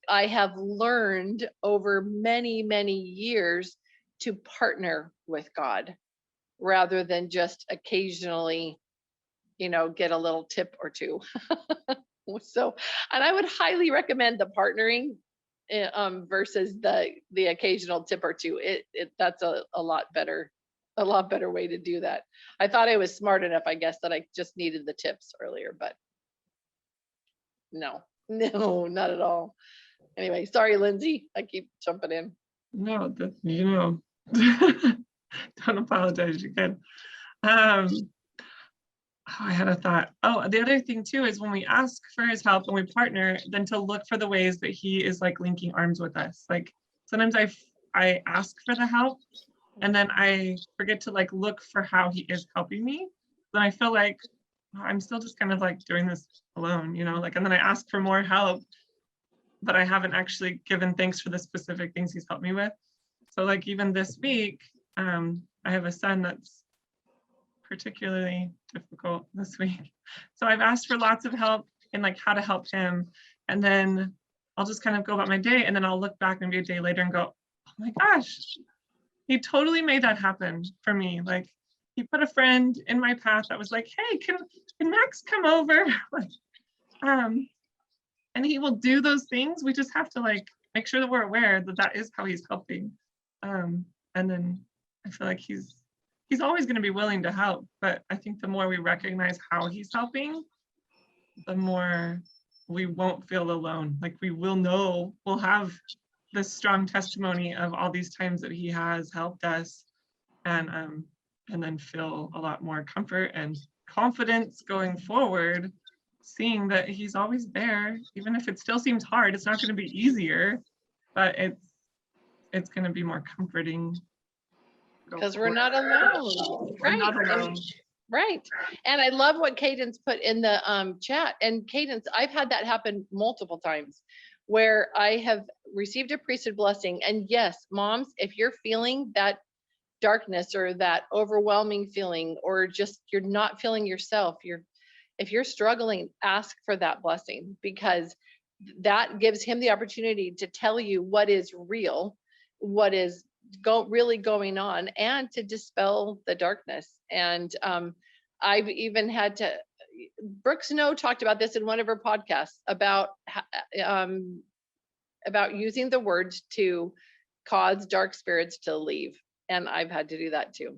I have learned over many, many years to partner with God rather than just occasionally, get a little tip or two. So, and I would highly recommend the partnering versus the occasional tip or two. That's a lot better way to do that. I thought I was smart enough, I guess, that I just needed the tips earlier, but no, not at all. Anyway, sorry, Lindsay, I keep jumping in. No, don't apologize, you can. I had a thought. Oh, the other thing too is when we ask for his help and we partner, then to look for the ways that he is like linking arms with us. Like sometimes I ask for the help and then I forget to like look for how he is helping me. Then I feel like I'm still just kind of like doing this alone, like, and then I ask for more help, but I haven't actually given thanks for the specific things he's helped me with. So like even this week, I have a son that's particularly difficult this week. So I've asked for lots of help in like how to help him. And then I'll just kind of go about my day, and then I'll look back maybe a day later and go, oh my gosh, he totally made that happen for me. Like he put a friend in my path that was like, hey, can Max come over? And he will do those things. We just have to like make sure that we're aware that that is how he's helping. And then I feel like he's always going to be willing to help, but I think the more we recognize how he's helping, the more we won't feel alone. Like we'll have this strong testimony of all these times that he has helped us, and then feel a lot more comfort and confidence going forward, seeing that he's always there, even if it still seems hard. It's not going to be easier, but it's going to be more comforting. Because we're not alone. We're not alone. Right. And I love what Cadence put in the chat. And Cadence, I've had that happen multiple times where I have received a priesthood blessing. And yes, moms, if you're feeling that darkness or that overwhelming feeling, or just you're not feeling yourself, if you're struggling, ask for that blessing, because that gives him the opportunity to tell you what is real, what is really going on, and to dispel the darkness. And I've even had to, Brooke Snow talked about this in one of her podcasts about using the words to cause dark spirits to leave. And I've had to do that too.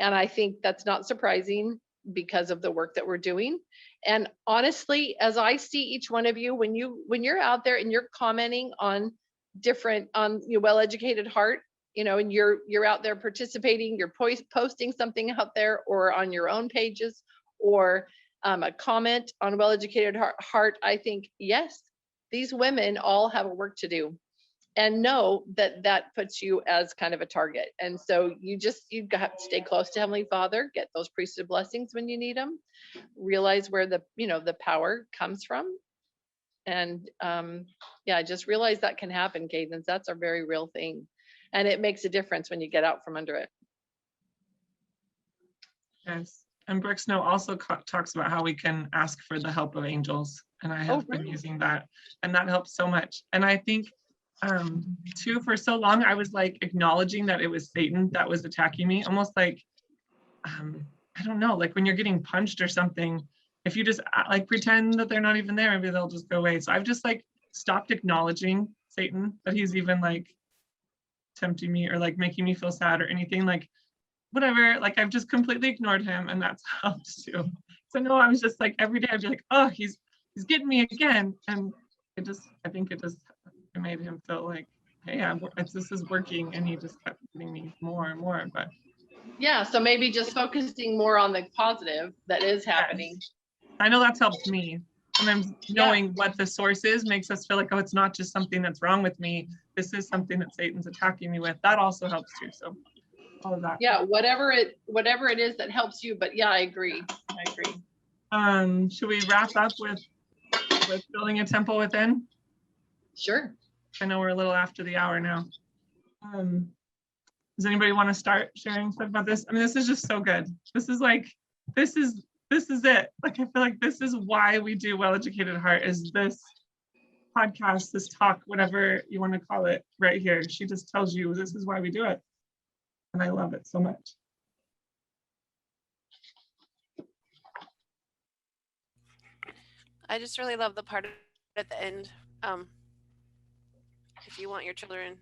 And I think that's not surprising because of the work that we're doing. And honestly, as I see each one of you, when you're out there and you're commenting on different, your Well-Educated Heart, and you're out there participating, you're posting something out there or on your own pages, or a comment on Well-Educated Heart, I think, yes, these women all have a work to do, and know that that puts you as kind of a target. And so you got to stay close to Heavenly Father, get those priesthood blessings when you need them, realize where the, the power comes from. And yeah, just realize that can happen, Cadence. That's a very real thing. And it makes a difference when you get out from under it. Yes. And Brick Snow also talks about how we can ask for the help of angels. And I have been using that, and that helps so much. And I think too, for so long, I was like acknowledging that it was Satan that was attacking me, almost like, I don't know, like when you're getting punched or something, if you just like pretend that they're not even there, maybe they'll just go away. So I've just like stopped acknowledging Satan, that he's even like tempting me or like making me feel sad or anything, like whatever, like I've just completely ignored him, and that's helped too. So no, I was just like every day I'd be like, oh, he's getting me again. And I think it made him feel like, hey, this is working, and he just kept getting me more and more. But yeah, so maybe just focusing more on the positive that is happening. Yes. I know that's helped me. Sometimes knowing what the source is makes us feel like, oh, it's not just something that's wrong with me. This is something that Satan's attacking me with. That also helps too. So all of that. Yeah, whatever it is that helps you. But yeah, I agree. Should we wrap up with building a temple within? Sure. I know we're a little after the hour now. Does anybody want to start sharing stuff about this? I mean, this is just so good. This is it. Like, I feel like this is why we do Well-Educated Heart, is this podcast, this talk, whatever you want to call it, right here. She just tells you this is why we do it. And I love it so much. I just really love the part at the end. If you want your children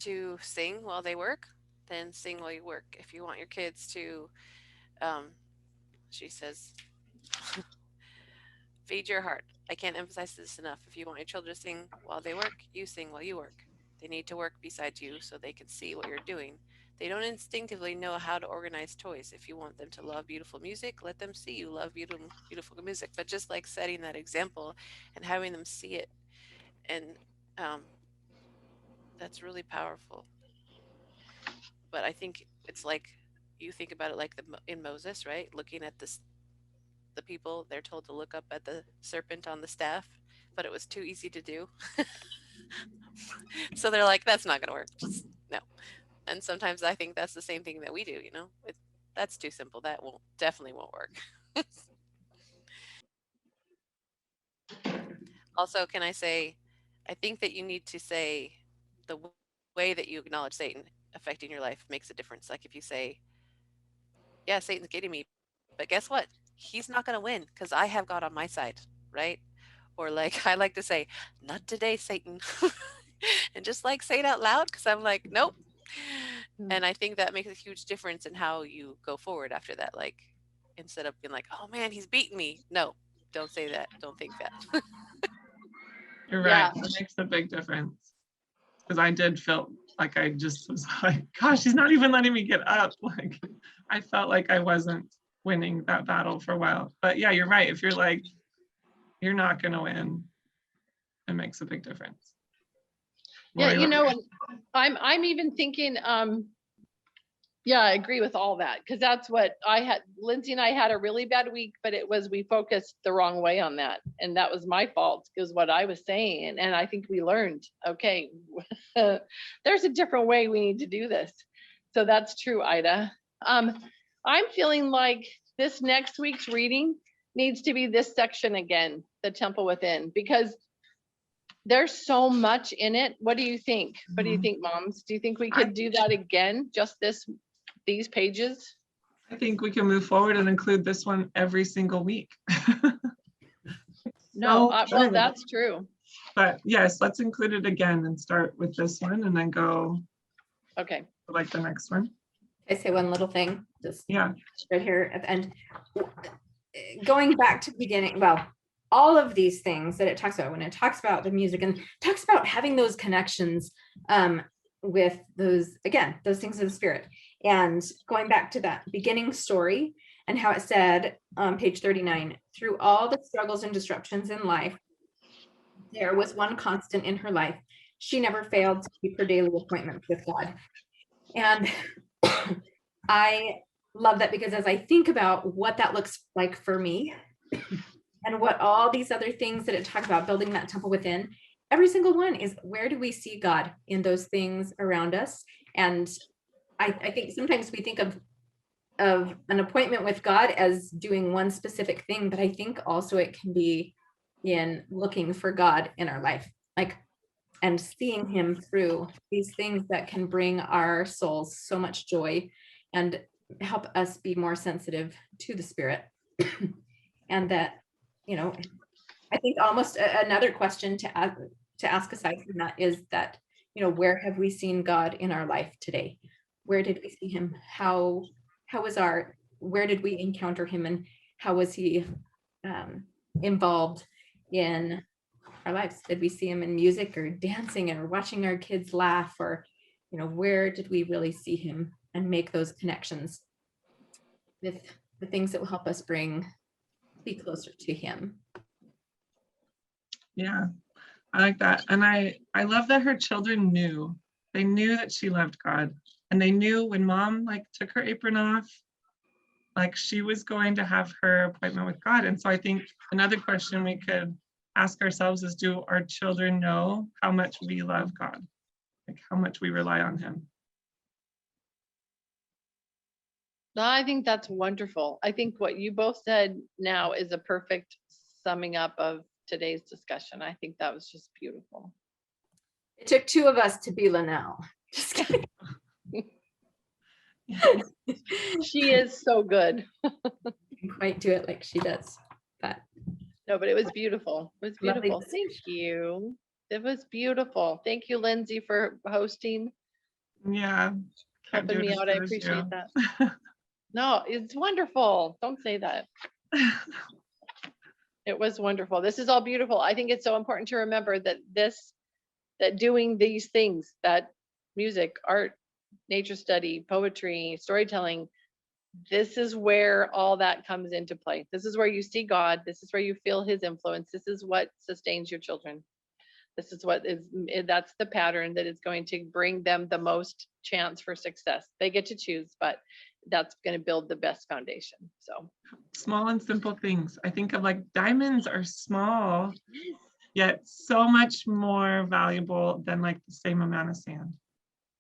to sing while they work, then sing while you work. If you want your kids to, she says, feed your heart. I can't emphasize this enough. If you want your children to sing while they work, you sing while you work. They need to work beside you so they can see what you're doing. They don't instinctively know how to organize toys. If you want them to love beautiful music, let them see you love beautiful music. But just like setting that example and having them see it, and that's really powerful. But I think it's like, you think about it like in Moses, right? Looking at the people, they're told to look up at the serpent on the staff, but it was too easy to do. So they're like, that's not going to work. Just no. And sometimes I think that's the same thing that we do, that's too simple. That definitely won't work. Also, can I say, I think that you need to say the way that you acknowledge Satan affecting your life makes a difference. Like if you say, yeah, Satan's getting me, but guess what? He's not going to win because I have God on my side, right? Or like I like to say, not today, Satan. And just like say it out loud, because I'm like, nope. And I think that makes a huge difference in how you go forward after that. Like instead of being like, oh man, he's beating me. No, don't say that. Don't think that. You're right. That makes a big difference. Because I did feel like I just was like, gosh, he's not even letting me get up. Like I felt like I wasn't winning that battle for a while. But yeah, you're right. If you're like, you're not going to win, it makes a big difference. Yeah, and I'm even thinking, yeah, I agree with all that, because that's what I had. Lindsay and I had a really bad week, but we focused the wrong way on that. And that was my fault, is what I was saying. And I think we learned, okay, there's a different way we need to do this. So that's true, Ida. I'm feeling like this next week's reading needs to be this section again, the Temple Within, because there's so much in it. What do you think? What do you think, moms? Do you think we could do that again? Just these pages? I think we can move forward and include this one every single week. No, well, that's true. But yes, let's include it again and start with this one and then go. Okay. Like the next one. I say one little thing, just right here at the end. Going back to the beginning, well, all of these things that it talks about, when it talks about the music and talks about having those connections with those things of the spirit, and going back to that beginning story and how it said on page 39, through all the struggles and disruptions in life, there was one constant in her life. She never failed to keep her daily appointments with God. And I love that, because as I think about what that looks like for me and what all these other things that it talk about building that temple within, every single one is, where do we see God in those things around us? And I think sometimes we think of an appointment with God as doing one specific thing, but I think also it can be in looking for God in our life, like, and seeing him through these things that can bring our souls so much joy and help us be more sensitive to the Spirit. And that, you know, I think almost another question to ask aside from that is that, you know, where have we seen God in our life today? Where did we see him? Where did we encounter him, and how was he involved in our lives? Did we see him in music or dancing or watching our kids laugh, or, you know, where did we really see him and make those connections with the things that will help us be closer to him? Yeah, I like that. And I love that her children knew. They knew that she loved God, and they knew when mom like took her apron off, like she was going to have her appointment with God. And so I think another question we could ask ourselves is, do our children know how much we love God? Like how much we rely on him? No, I think that's wonderful. I think what you both said now is a perfect summing up of today's discussion. I think that was just beautiful. It took two of us to be Linnell. Just kidding. She is so good. Didn't quite do it like she does, but No, but it was beautiful. It was Lovely beautiful. Thank you. It was beautiful. Thank you, Lindsay, for hosting, Yeah. Can't helping do it me as out. I good as appreciate you. that. No, it's wonderful. Don't say that. It was wonderful. This is all beautiful. I think it's so important to remember that that doing these things, that music, art, nature study, poetry, storytelling, this is where all that comes into play. This is where you see God. This is where you feel his influence. This is what sustains your children. This is that's the pattern that is going to bring them the most chance for success. They get to choose, but that's going to build the best foundation. So Small and simple things. I think of like diamonds are small, yet so much more valuable than like the same amount of sand.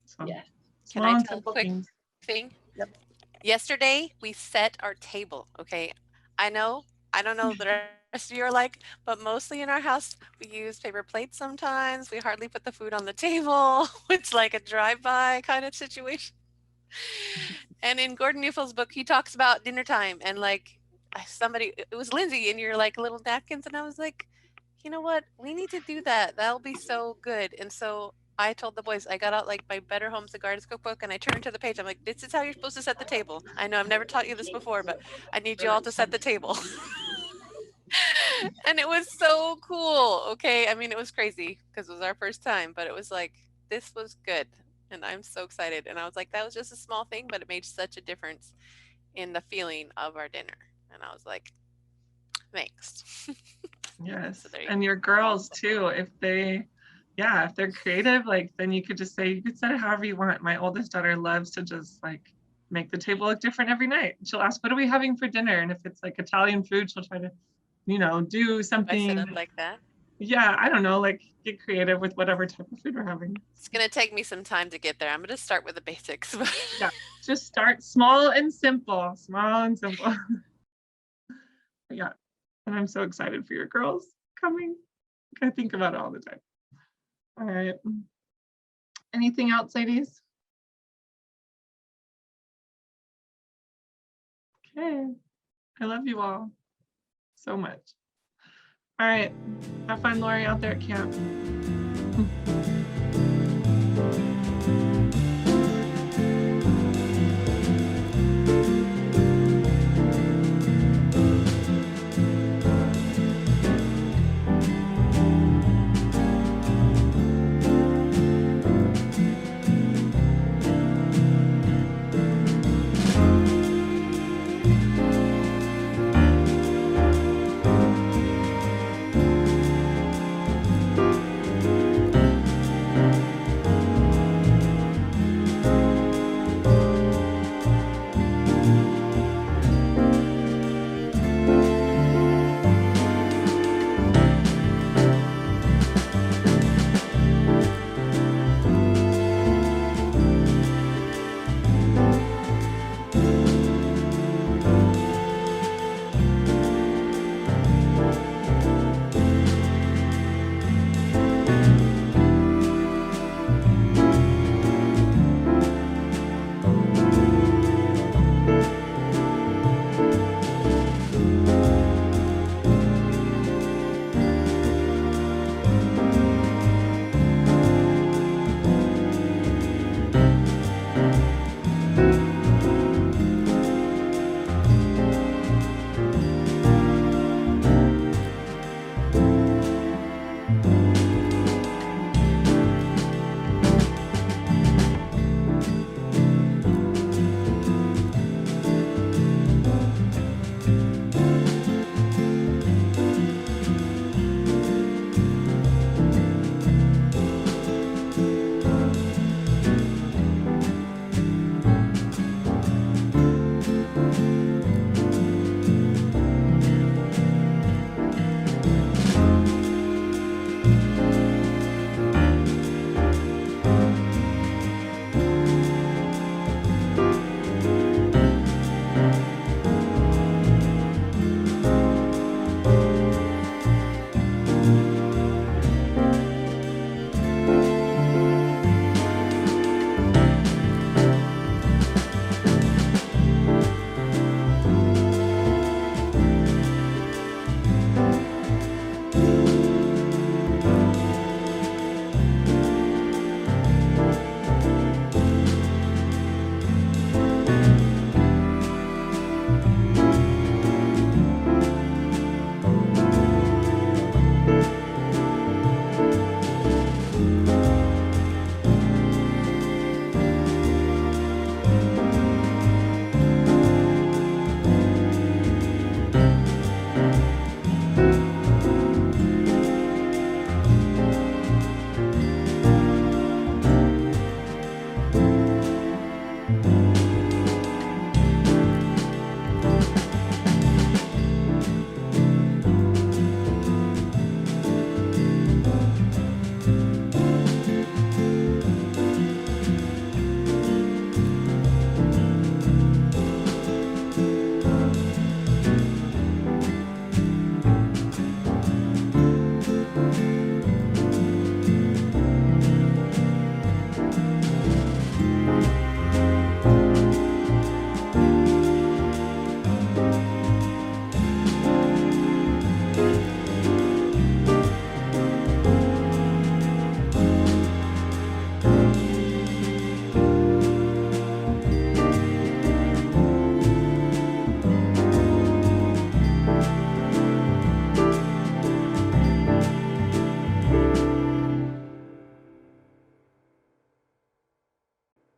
So yes. Can small I and tell a simple quick things. thing? Yep. Yesterday we set our table. Okay, I don't know the rest of you are like, but mostly in our house we use paper plates sometimes. We hardly put the food on the table. It's like a drive-by kind of situation. And in Gordon Newfield's book, he talks about dinner time, and like it was Lindsay, and you're like little napkins, and I was like, you know what? We need to do that. That'll be so good. And so I told the boys, I got out like my Better Homes the Gardens cookbook, and I turned to the page. I'm like, this is how you're supposed to set the table. I know I've never taught you this before, but I need you all to set the table. And it was so cool. Okay. I mean, it was crazy because it was our first time, but it was like, this was good. And I'm so excited. And I was like, that was just a small thing, but it made such a difference in the feeling of our dinner. And I was like, thanks. Yes. So there you And your girls too, if they're creative, like then you could just say, you could set it however you want. My oldest daughter loves to just like make the table look different every night. She'll ask, what are we having for dinner? And if it's like Italian food, she'll try to, do I set something. up like that. Yeah, I don't know, like get creative with whatever type of food we're having. It's going to take me some time to get there. I'm going to start with the basics. Yeah, just start small and simple, Yeah, and I'm so excited for your girls coming. I think about it all the time. All right. Anything else, ladies? Okay. I love you all so much. All right. Have fun, Lori, out there at camp.